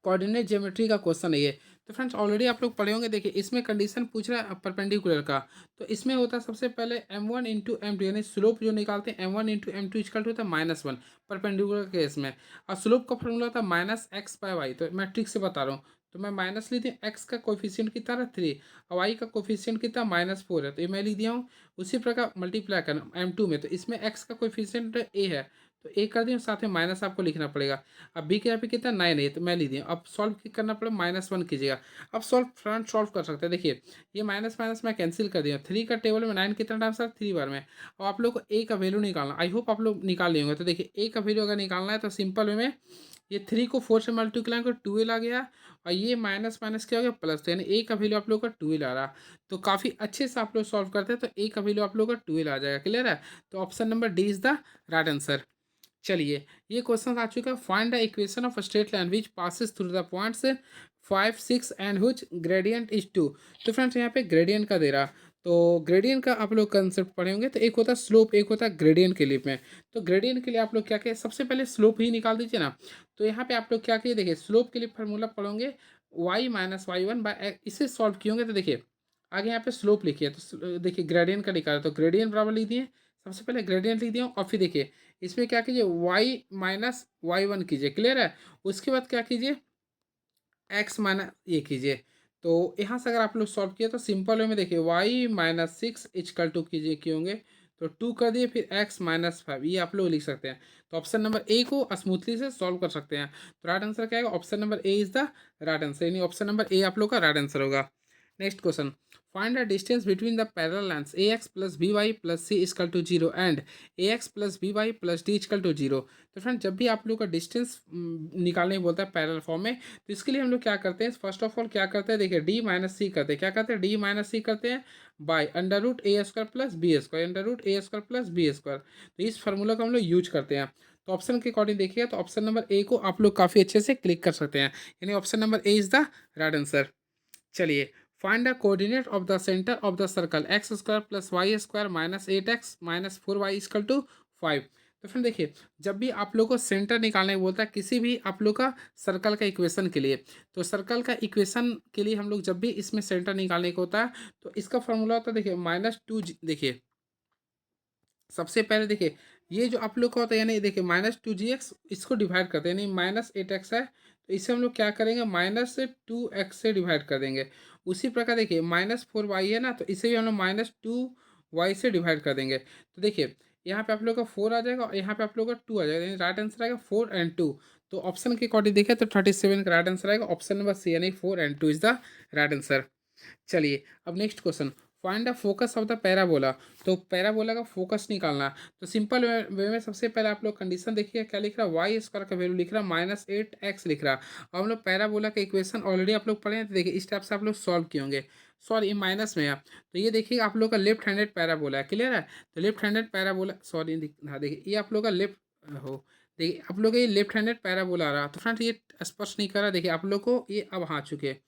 कोऑर्डिनेट ज्योमेट्री का क्वेश्चन है ये। तो फ्रेंड्स ऑलरेडी आप लोग पढ़े होंगे। देखिए इसमें कंडीशन पूछ रहा है परपेंडिकुलर का, तो इसमें होता है सबसे पहले m1 × m2, यानी स्लोप जो निकालते हैं m1 × m2 = होता है -1 परपेंडिकुलर केस में। और स्लोप का फॉर्मूला होता है -x/y। तो मैं ट्रिक से बता रहा हूँ, तो मैं माइनस लिख दिया, एक्स का कोफिशिएंट कितना है 3 और वाई का कोफिशिएंट कितना -4 है, तो ये मैं लिख दिया हूँ। उसी प्रकार मल्टीप्लाई करना m2 में, तो इसमें एक्स का कोफिशिएंट ए है तो ए कर दिया, साथ में माइनस आपको लिखना पड़ेगा। अब बी के यहाँ पे कितना 9 है तो मैं लिख दिया। अब सॉल्व करना पड़ेगा -1 कीजिएगा। अब फ्रंट सॉल्व कर सकते हैं। देखिए ये माइनस माइनस मैं कैंसिल कर दिया, 3 का टेबल में 9 कितना टाइम सर 3 बार में। अब आप लोग को ए का वैल्यू निकालना, आई होप आप लोग निकाल लेंगे। तो देखिए ए का वैल्यू अगर निकालना है तो सिंपल वे में ये 3 को 4 से मल्टीप्लाई कर 12 आ गया और ये माइनस माइनस क्या हो गया प्लस, तो यानी ए का वैल्यू आप लोग का 12 आ रहा। तो काफ़ी अच्छे से आप लोग सॉल्व करते हैं तो ए का वैल्यू आप लोग का 12 आ जाएगा, क्लियर है। तो option number D is the right answer. चलिए ये क्वेश्चन आ चुका है, find the equation of straight line which passes through the points 5 6 and which gradient is 2। तो फ्रेंड्स यहाँ पे ग्रेडियंट का दे रहा, तो ग्रेडियंट का आप लोग कंसेप्ट पढ़े होंगे, तो एक होता है स्लोप, एक होता है ग्रेडियंट के लिए में। तो ग्रेडियंट के लिए आप लोग क्या किए, सबसे पहले स्लोप ही निकाल दीजिए ना। तो यहाँ पे आप लोग क्या किए, देखिए स्लोप के लिए फार्मूला पढ़ोगे y minus y one by, इसे सॉल्व किए होंगे तो देखिए आगे यहाँ पे स्लोप लिखिए, तो देखिए ग्रेडियंट का निकाला, तो ग्रेडियंट बराबर लिख दिए, सबसे पहले ग्रेडियंट लिख दिया और फिर देखिए इसमें क्या कीजिए y माइनस वाई वन कीजिए, क्लियर है। उसके बाद क्या कीजिए एक्स माइनस ये कीजिए। तो यहाँ से अगर आप लोग सॉल्व किए तो सिंपल वे में देखिए y minus six equal to कीजिए क्यों होंगे, तो टू कर दिए, फिर एक्स माइनस फाइव, ये आप लोग लिख सकते हैं। तो ऑप्शन नंबर ए को स्मूथली से सॉल्व कर सकते हैं। तो राइट आंसर क्या आएगा, option number A is the right answer, यानी ऑप्शन नंबर ए आप लोग का राइट आंसर होगा। Next question, find the distance between the parallel lines a x plus b y plus c equal to zero and a x plus b y plus d equal to zero. तो friend जब भी आप लोग का distance निकालने को बोलता है पैरेलल फॉर्म में, तो इसके लिए हम लोग क्या करते हैं, फर्स्ट ऑफ ऑल क्या करते हैं, देखिए डी माइनस सी करते हैं, क्या करते हैं डी माइनस सी करते हैं by under root a square plus b square, under root a square plus b square. तो इस फार्मूला को हम लोग यूज करते हैं। तो ऑप्शन के अकॉर्डिंग देखिए, तो ऑप्शन नंबर ए को आप लोग काफ़ी अच्छे से क्लिक कर सकते हैं, यानी option number A is the right answer. चलिए, find the coordinate of the centre of the circle X square plus Y square minus eight X minus four Y equal to five. तो फिर देखिए जब भी आप लोग को सेंटर निकालने को बोलता है किसी भी आप लोग का सर्कल का इक्वेशन के लिए, तो सर्कल का इक्वेशन के लिए हम लोग जब भी इसमें सेंटर निकालने को होता है तो इसका फॉर्मूला होता है देखिए माइनस टू, देखिए सबसे पहले देखिए ये जो आप लोग का होता है, यानी देखिए माइनस टू जी एक्स, इसको डिवाइड करते हैं, यानी माइनस एट एक्स है, तो इसे हम लोग क्या करेंगे माइनस से टू एक्स से डिवाइड कर देंगे। उसी प्रकार देखिए माइनस फोर वाई है ना, तो इसे भी हम लोग माइनस टू वाई से डिवाइड कर देंगे। तो देखिए यहाँ पे आप लोग का फोर आ जाएगा और यहाँ पे आप लोग का टू आ जाएगा, यानी राइट आंसर आएगा फोर एंड टू। तो ऑप्शन के अकॉर्डिंग देखिए तो 37 का राइट आंसर आएगा ऑप्शन नंबर सी, यानी four and two is the right answer. चलिए अब next question, find the focus of the parabola. तो पैराबोला का फोकस निकालना, तो सिंपल वे में सबसे पहले आप लोग कंडीशन देखिए क्या लिख रहा है, वाई स्क्वायर का वैल्यू लिख रहा है माइनस एट एक्स लिख रहा है। और हम लोग पैराबोला का इक्वेशन ऑलरेडी आप लोग पढ़े हैं, तो देखिए इस टाइप से आप लोग सॉल्व किए होंगे। सॉरी माइनस में आप, तो ये देखिए आप लोग का लेफ्ट हैंडेड पैराबोला है, क्लियर है। तो लेफ्ट हैंडेड पैराबोला, सॉरी हाँ देखिए ये आप लोग का लेफ्ट हो, देखिए आप लोग का ये लेफ्ट हैंडेड पैराबोला आ रहा, तो फ्रेंड ये स्पष्ट नहीं कर रहा, देखिए आप लोग को ये अब आ चुके हैं,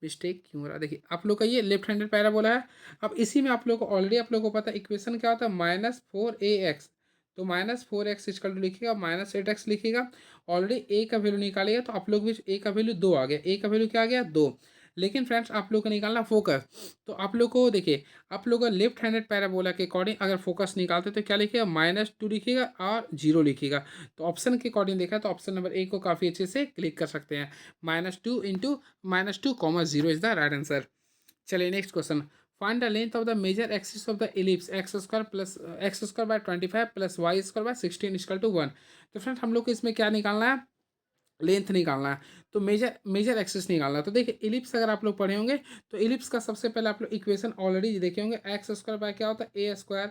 मिस्टेक क्यों हो रहा है, देखिए आप लोग का ये लेफ्ट हैंडेड पैराबोला है। अब इसी में आप लोग को ऑलरेडी आप लोग को पता है इक्वेशन क्या होता है, माइनस फोर ए एक्स। तो minus four x equal to लिखिएगा माइनस एट एक्स लिखिएगा, ऑलरेडी ए का वैल्यू निकालिएगा, तो आप लोग भी ए का वैल्यू दो आ गया, ए का वैल्यू क्या आ गया दो। लेकिन फ्रेंड्स आप लोग को निकालना फोकस, तो आप लोग को देखिए आप लोग का लेफ्ट हैंडेड पैराबोला के अकॉर्डिंग अगर फोकस निकालते तो क्या लिखिएगा माइनस टू लिखिएगा और जीरो लिखिएगा। तो ऑप्शन के अकॉर्डिंग देखा तो ऑप्शन नंबर ए को काफ़ी अच्छे से क्लिक कर सकते हैं, minus two into minus two comma zero is the right answer. चलिए next question, find the length of the major axis of the ellipse X square plus X square by 25 plus Y square by 16 equal to 1। तो friends हम लोग को इसमें क्या निकालना है, length निकालना है। तो मेजर मेजर एक्सिस निकालना है। तो देखिए इलिप्स अगर आप लोग पढ़े होंगे तो इलिप्स का सबसे पहले आप लोग इक्वेशन ऑलरेडी देखे होंगे, एक्स स्क्वायर बाय क्या होता है A square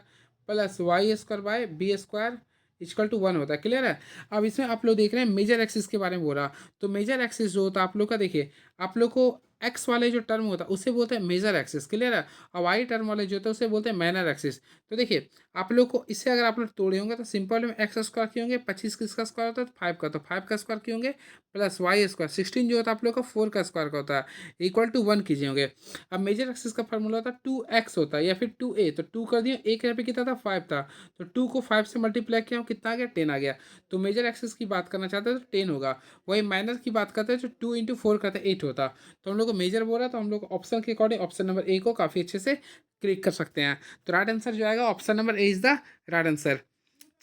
plus Y square by B square equal to one होता है, क्लियर है। अब इसमें आप लोग देख रहे हैं मेजर एक्सिस के बारे में बोल रहा, तो मेजर एक्सिस जो होता है आप लोग का देखिए आप लोग को एक्स वाले जो टर्म होता है उसे बोलते हैं मेजर एक्सिस, क्लियर है। और वाई टर्म वाले जो होता है उसे बोलते हैं माइनर एक्सिस। तो देखिए आप लोग को इससे अगर आप लोग तोड़े होंगे तो सिंपल में एक्स स्क्वायर क्यों होंगे, 25 किसका स्क्वायर होता है तो 5 का, तो 5 का स्क्वायर क्यों होंगे प्लस वाई स्क्वायर 16 जो होता है आप लोग का 4 का स्क्वायर का होता है इक्वल टू 1 कीजिए होंगे। अब मेजर एक्सिस का फॉर्मूला होता है 2x होता है या फिर 2a, तो 2 कर दिए, एक यहाँ पे कितना था 5 था, तो 2 को 5 से मल्टीप्लाई किया कितना आ गया 10 आ गया। तो मेजर एक्सिस की बात करना चाहते हैं तो 10 होगा। वही माइनस की बात करते हैं तो 2 इंटू फोर करते हैं 8 होता। तो हम लोग को मेजर बोल रहा है, तो हम लोग ऑप्शन के अकॉर्डिंग ऑप्शन नंबर ए को काफ़ी अच्छे से क्लिक कर सकते हैं। तो राइट आंसर जो आएगा option number A is the right answer.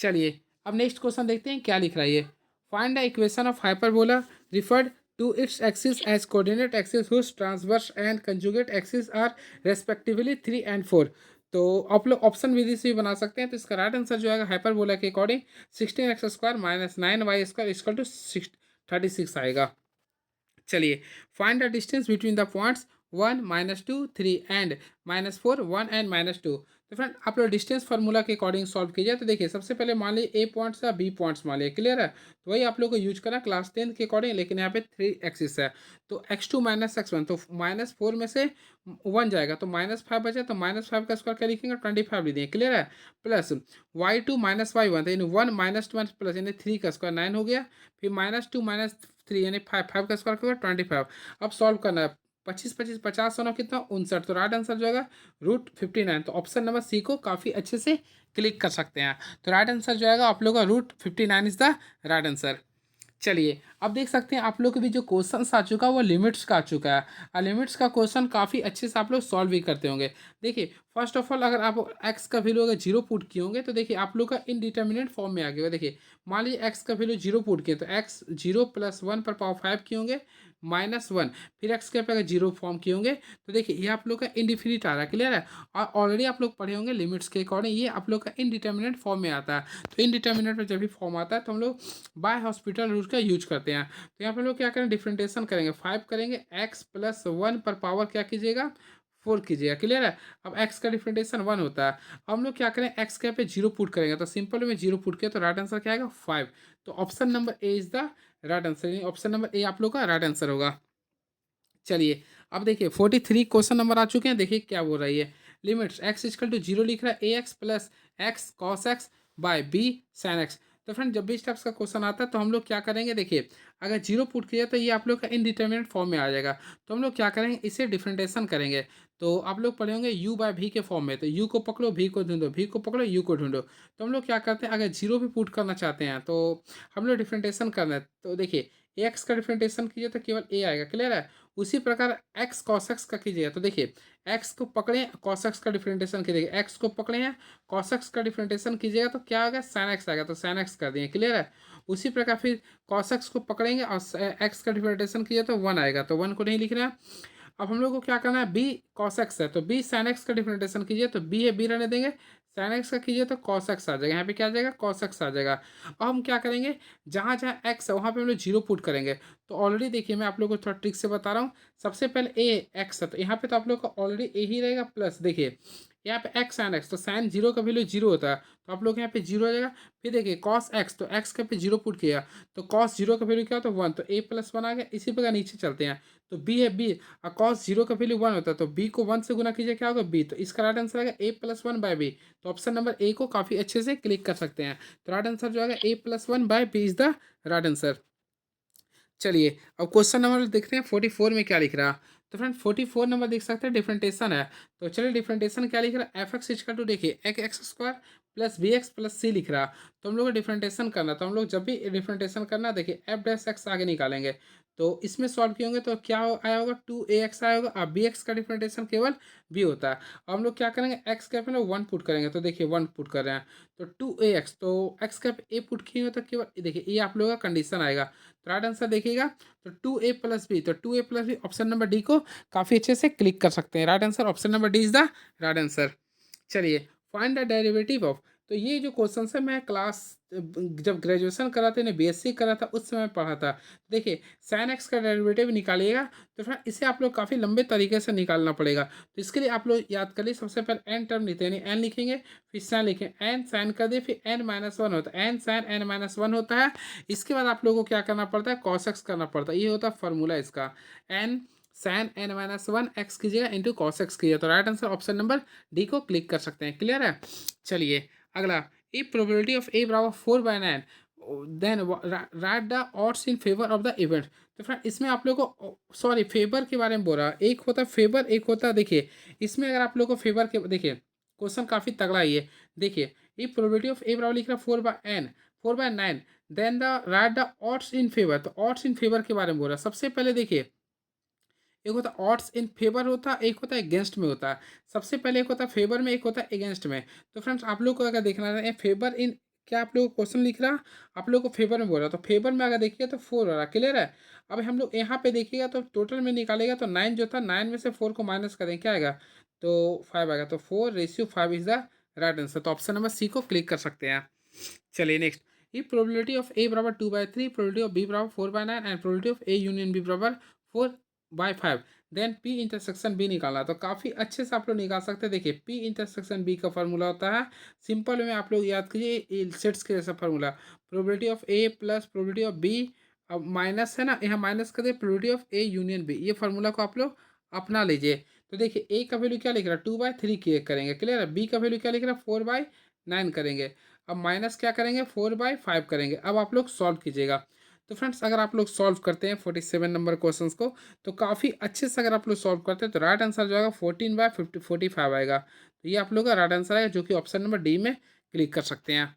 चलिए अब नेक्स्ट क्वेश्चन देखते हैं क्या लिख रहा है ये, find the equation of hyperbola referred to its axis as coordinate axis whose transverse and conjugate axis are respectively 3 and 4। तो आप लोग ऑप्शन विधि से भी बना सकते हैं। तो इसका राइट आंसर जो आएगा हाइपरबोला के according 16x square minus 9y square equal to 36 आएगा। चलिए, find the distance between the points 1 minus two 3 and minus four 1 and minus two. तो फ्रेंड आप लोग डिस्टेंस फार्मूला के अकॉर्डिंग सॉल्व कीजिए। तो देखिए सबसे पहले मान लीजिए ए पॉइंट्स या बी पॉइंट्स मान लीजिए, क्लियर है। तो वही आप लोग को यूज करना क्लास 10 के अकॉर्डिंग, लेकिन यहाँ पे 3 एक्सिस है। तो x2 माइनस x1, तो माइनस फोर में से 1 जाएगा तो माइनस फाइव बचा, तो माइनस फाइव का स्क्वायर क्या लिखेंगे 25 लिख देंगे, क्लियर है। प्लस y2 माइनस y1, तो यानी 1 माइनस टू माइनस प्लस यानी 3 का स्क्वायर 9 हो गया, फिर माइनस टू माइनस थ्री यानी 5 5 का स्क्वायर क्या होगा 25। अब सॉल्व करना है, 25 25 50 9 कितना 59, तो राइट आंसर जो होगा √59। तो ऑप्शन नंबर सी को काफ़ी अच्छे से क्लिक कर सकते हैं। तो राइट आंसर जो आएगा आप लोग का √59 इज द राइट आंसर। चलिए अब देख सकते हैं आप लोग के भी जो क्वेश्चन आ चुका है वो लिमिट्स का आ चुका है, और लिमिट्स का क्वेश्चन काफ़ी अच्छे से आप लोग सॉल्व भी करते होंगे। देखिए फर्स्ट ऑफ ऑल अगर आप एक्स का वैल्यू अगर जीरो पुट किए होंगे तो देखिए आप लोग का इनडिटर्मिनेट फॉर्म में आ गया। देखिए मान लीजिए एक्स का वैल्यू जीरो पुट किए तो एक्स जीरो प्लस वन पर पावर 5 किए होंगे -1, फिर एक्स के पे अगर जीरो फॉर्म किए होंगे तो देखिए ये आप लोग का इनडिफिनिट आ रहा है, क्लियर है। और ऑलरेडी आप लोग पढ़े होंगे लिमिट्स के अकॉर्डिंग ये आप लोग का इनडिटर्मिनेट फॉर्म में आता है। तो इनडिटर्मिनेट में जब भी फॉर्म आता है तो हम लोग बाय हॉस्पिटल रूल का यूज करते हैं। तो यहाँ पे लोग क्या करें डिफरेंटेशन करेंगे, 5 करेंगे एक्स प्लस वन पर पावर क्या कीजिएगा 4 कीजिएगा, क्लियर है। अब एक्स का डिफरेंटेशन 1 होता है। अब हम लोग क्या करें एक्स के पे जीरो पुट करेंगे, तो सिंपल में जीरो पुट किया तो राइट आंसर क्या आएगा 5। तो option number A is the right answer, option number A आप लोग का राइट आंसर होगा। चलिए अब देखिए 43 क्वेश्चन नंबर आ चुके हैं, देखिए क्या बोल रही है। Limits X is equal to zero लिख रहा है A x plus X cos X by B sine X. तो फ्रेंड जब भी इस टाइप्स का क्वेश्चन आता है तो हम लोग क्या करेंगे, देखिए अगर जीरो पुट किया तो ये आप लोग का इनडिटर्मिनेट फॉर्म में आ जाएगा। तो हम लोग क्या करेंगे इसे डिफरेंटेशन करेंगे। तो आप लोग पढ़े होंगे u बाय भी के फॉर्म में, तो u को पकड़ो v को ढूंढो, v को पकड़ो u को ढूंढो। तो हम लोग क्या करते हैं अगर जीरो भी पुट करना चाहते हैं तो हम लोग डिफरेंटेशन करना है। तो देखिए एक्स का डिफरेंटेशन कीजिए तो केवल a आएगा, क्लियर है। उसी प्रकार एक्स कॉस एक्स का कीजिएगा तो देखिए एक्स को पकड़े कॉस एक्स का डिफरेंटेशन कीजिएगा, एक्स को पकड़े हैं कॉस एक्स का डिफरेंटेशन कीजिएगा तो क्या आएगा साइन एक्स आएगा, तो साइन एक्स कर दिए, क्लियर है। उसी प्रकार फिर कॉस एक्स को पकड़ेंगे और एक्स का डिफरेंटेशन कीजिए तो 1 आएगा, तो 1 को नहीं लिखना है। अब हम लोग को क्या करना है बी कॉस एक्स है तो बी साइन एक्स का डिफरेंटेशन कीजिए, तो बी है बी रहने देंगे, साइन एक्स का कीजिए तो कॉस एक्स आ जाएगा, यहाँ पे क्या आ जाएगा कॉस एक्स आ जाएगा। अब हम क्या करेंगे जहाँ जहाँ एक्स है वहाँ पे हम लोग जीरो पुट करेंगे। तो ऑलरेडी देखिए मैं आप लोग को थोड़ा ट्रिक से बता रहा हूँ। सबसे पहले ए एक्स है तो यहाँ पे तो आप लोग का ऑलरेडी ए ही रहेगा, प्लस देखिए यहाँ पे एक्स साइन एक्स, तो साइन जीरो का वैल्यू जीरो होता है तो आप लोग यहाँ पे जीरो आ जाएगा। फिर देखिए कॉस एक्स, तो एक्स का पे जीरो पुट किया तो कॉस जीरो का वैल्यू क्या होता है 1, तो ए प्लस 1 आ गया। इसी प्रकार नीचे चलते हैं तो बी है बी, और कॉस जीरो का वैल्यू 1 होता है तो बी को 1 से गुना कीजिए क्या होगा बी, तो इसका राइट आंसर आएगा a+1/b। तो ऑप्शन नंबर ए को काफ़ी अच्छे से क्लिक कर सकते हैं। तो राइट आंसर जो आएगा a+1/b is the right answer. चलिए अब क्वेश्चन नंबर देखते हैं 44 में क्या लिख रहा है। तो फ्रेंड 44 नंबर देख सकते हैं डिफरेंटेशन है। तो चलिए डिफरेंटेशन क्या लिख रहा है एफ एक्स इजकल टू देखिए X square plus B X plus C लिख रहा। तो हम लोग को डिफरेंटेशन करना, तो हम लोग जब भी डिफरेंटेशन करना देखिए एफ डैश एक्स आगे निकालेंगे। तो इसमें सॉल्व किए होंगे तो क्या आया होगा 2ax आया होगा, और बी एक्स का डिफरेंटेशन केवल बी होता है। अब हम लोग क्या करेंगे एक्स कैप में 1 पुट करेंगे, तो देखिए 1 पुट कर रहे हैं तो 2ax, तो एक्स कैप ए पुट किए तो केवल देखिए ये आप लोगों का कंडीशन आएगा। तो राइट आंसर देखिएगा तो 2a+b, तो 2a+b ऑप्शन नंबर डी को काफ़ी अच्छे से क्लिक कर सकते हैं। Right answer option number D is the right answer. चलिए फाइंड द डेरिवेटिव ऑफ, तो ये जो क्वेश्चन है मैं क्लास जब ग्रेजुएशन करा था ने बीएससी करा था उस समय पढ़ा था। देखिए साइन एक्स का डेरिवेटिव निकालिएगा तो फिर इसे आप लोग काफ़ी लंबे तरीके से निकालना पड़ेगा। तो इसके लिए आप लोग याद कर लीजिए सबसे पहले एन टर्म लिखते हैं, यानी एन लिखेंगे फिर साइन लिखेंगे, एन साइन कर दिए फिर n-1 होता है, एन साइन n-1 होता है। इसके बाद आप लोगों को क्या करना पड़ता है कॉस एक्स करना पड़ता है, ये होता है फॉर्मूला इसका, एन साइन n-1 एक्स कीजिएगा इंटू कॉस एक्स कीजिएगा। तो right answer option number D को क्लिक कर सकते हैं, क्लियर है। चलिए अगला if probability of a बराबर 4/9 then write the odds in favour of the event. तो फ्रेंड इसमें आप लोग को सॉरी फेवर के बारे में बोल रहा है, एक होता है फेवर एक होता है, देखिए इसमें अगर आप लोग को फेवर के देखिए क्वेश्चन काफ़ी तगड़ा ही है। देखिए if probability ऑफ a बराबर लिख रहा है 4/9 then the write the odds in favour, तो odds इन फेवर के बारे में बोल रहा है। सबसे पहले देखिए एक होता है ऑड्स इन फेवर होता है, एक होता है अगेंस्ट में होता है। सबसे पहले एक होता है फेवर में, एक होता है अगेंस्ट में। तो फ्रेंड्स आप लोग को अगर देखना है फेवर इन, क्या आप लोग को क्वेश्चन लिख रहा आप लोग को फेवर में बोल रहा, तो फेवर में अगर देखिए तो 4 हो रहा, क्लियर है। अब हम लोग यहाँ पे देखिएगा तो टोटल में निकालेगा तो 9 जो था 9 में से 4 को माइनस करें क्या आएगा तो 5 आएगा, तो 4:5 इज द राइट आंसर। तो ऑप्शन नंबर सी को क्लिक कर सकते हैं। चलिए नेक्स्ट, ये प्रोबेबिलिटी ऑफ ए बराबर 2/3, प्रोबेबिलिटी ऑफ बी बराबर 4/9 and probability of A union B बराबर 4/5, देन पी इंटरसेक्शन बी निकालना। तो काफ़ी अच्छे से आप लोग निकाल सकते हैं। देखिए पी इंटरसेक्शन बी का फॉर्मूला होता है सिंपल में, आप लोग याद कीजिए सेट्स के जैसा formula, probability of A plus probability of B, अब माइनस है ना यहाँ माइनस कर दे probability of A union B, ये फार्मूला को आप लोग अपना लीजिए। तो देखिए ए का वैल्यू क्या लिख रहा है 2/3 करेंगे, क्लियर है। बी का वैल्यू क्या लिख रहा है 4/9 करेंगे। अब माइनस क्या करेंगे 4/5 करेंगे। अब आप लोग सॉल्व कीजिएगा। तो फ्रेंड्स अगर आप लोग सॉल्व करते हैं 47 नंबर क्वेश्चंस को, तो काफ़ी अच्छे से अगर आप लोग सॉल्व करते हैं तो राइट आंसर जो आएगा 14/50 45 आएगा। तो ये आप लोग का राइट आंसर आएगा, जो कि ऑप्शन नंबर डी में क्लिक कर सकते हैं।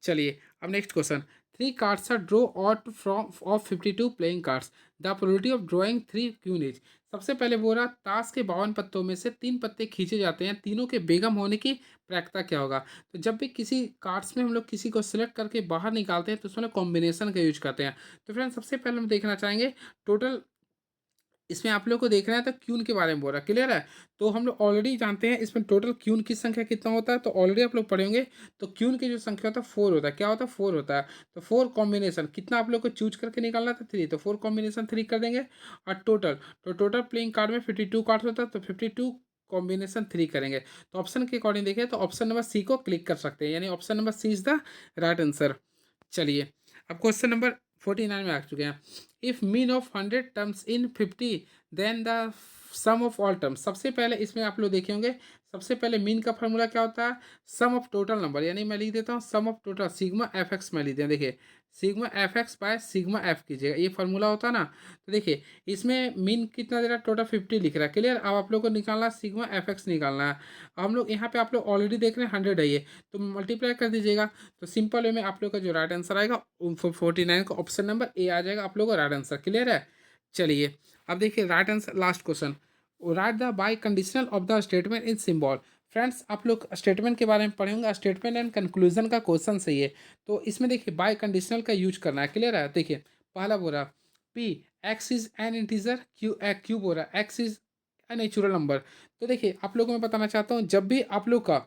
चलिए अब next question, 3 cards are draw out from of 52 playing cards, the probability of drawing 3 queen is. सबसे पहले बोल रहा ताश के 52 पत्तों में से 3 पत्ते खींचे जाते हैं, तीनों के बेगम होने की प्रायिकता क्या होगा। तो जब भी किसी कार्ड्स में हम लोग किसी को सिलेक्ट करके बाहर निकालते हैं तो उसमें कॉम्बिनेशन का यूज करते हैं। तो फ्रेंड्स सबसे पहले हम देखना चाहेंगे टोटल, इसमें आप लोग को देखना है तो क्यून के बारे में बोल रहा है, क्लियर है। तो हम लोग ऑलरेडी जानते हैं इसमें टोटल क्यून की संख्या कितना होता है, तो ऑलरेडी आप लोग पढ़ेंगे। तो क्यून की जो संख्या होता है 4 होता है, क्या होता है 4 होता है। तो 4 कॉम्बिनेशन कितना आप लोग को चूज करके निकालना था 3, तो 4 कॉम्बिनेशन 3 कर देंगे। और टोटल, तो टोटल प्लेइंग कार्ड में 52 कार्ड होता है, तो 52 कॉम्बिनेशन 3 करेंगे। तो ऑप्शन के अकॉर्डिंग देखिए तो ऑप्शन नंबर सी को क्लिक कर सकते हैं, यानी option number C is the right answer. चलिए अब क्वेश्चन नंबर 49 में आ चुके हैं। If mean of 100 terms in 50 then the sum of all terms. सबसे पहले इसमें आप लोग देखे होंगे, सबसे पहले मीन का फार्मूला क्या होता है, सम ऑफ टोटल नंबर, यानी मैं लिख देता हूँ sum of total sigma F X में लिख दें। देखिए sigma F X by sigma F कीजिएगा, ये फार्मूला होता है ना। तो देखिए इसमें मीन कितना दे रहा है, टोटल 50 लिख रहा है, क्लियर। अब आप लोग को निकालना सिग्मा एफ एक्स निकालना है। हम लोग यहाँ पे आप लोग ऑलरेडी देख रहे हैं 100 है ये, तो मल्टीप्लाई कर दीजिएगा। तो सिंपल वे में आप लोग का जो राइट आंसर आएगा 49 का ऑप्शन नंबर ए आ जाएगा आप लोग का राइट आंसर, क्लियर है। चलिए अब देखिए right answer last question, right the by conditional of the statement in symbol. Friends आप लोग स्टेटमेंट के बारे में पढ़ेंगे, स्टेटमेंट एंड कंक्लूजन का क्वेश्चन सही है। तो इसमें देखिए बाय कंडीशनल का यूज करना है, क्लियर है। देखिए पहला बोल रहा P x is an integer, Q बोल रहा x is a natural number. तो देखिए आप लोगों को मैं बताना चाहता हूँ, जब भी आप लोग का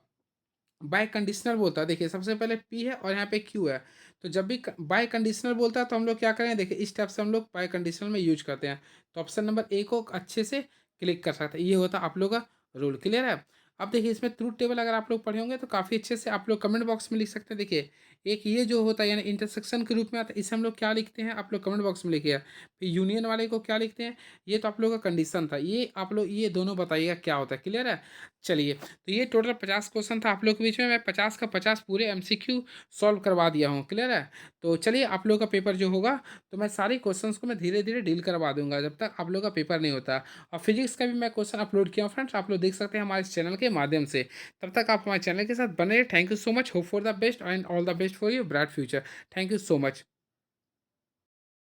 बाय कंडीशनल बोलता है, देखिए सबसे पहले पी है और यहाँ पे क्यू है। तो जब भी बाय कंडीशनल बोलता है तो हम लोग क्या करें, देखिए इस टाइप से हम लोग बाय कंडीशनल में यूज करते हैं। तो ऑप्शन नंबर ए को अच्छे से क्लिक कर सकते हैं, ये होता है आप लोग का रूल, क्लियर है। अब देखिए इसमें ट्रूथ टेबल अगर आप लोग पढ़े होंगे तो काफ़ी अच्छे से आप लोग कमेंट बॉक्स में लिख सकते हैं। देखिए एक ये जो होता है यानी इंटरसेक्शन के रूप में आता है, इसे हम लोग क्या लिखते हैं आप लोग कमेंट बॉक्स में लिखिए। फिर यूनियन वाले को क्या लिखते हैं, ये तो आप लोग का कंडीशन था, ये आप लोग ये दोनों बताइएगा क्या होता है, क्लियर है। चलिए तो ये टोटल 50 क्वेश्चन था आप लोग के बीच में, मैं 50 का 50 पूरे एमसीक्यू सॉल्व करवा दिया हूँ, क्लियर है। तो चलिए आप लोग का पेपर जो होगा तो मैं सारे क्वेश्चंस को मैं धीरे धीरे डील करवा दूंगा जब तक आप लोग का पेपर नहीं होता। और फिजिक्स का भी मैं क्वेश्चन अपलोड किया हूँ फ्रेंड्स, आप लोग देख सकते हैं हमारे इस चैनल के माध्यम से। तब तक आप हमारे चैनल के साथ बने रहे। Thank you so much, hope for the best and all the best for your bright future. Thank you so much.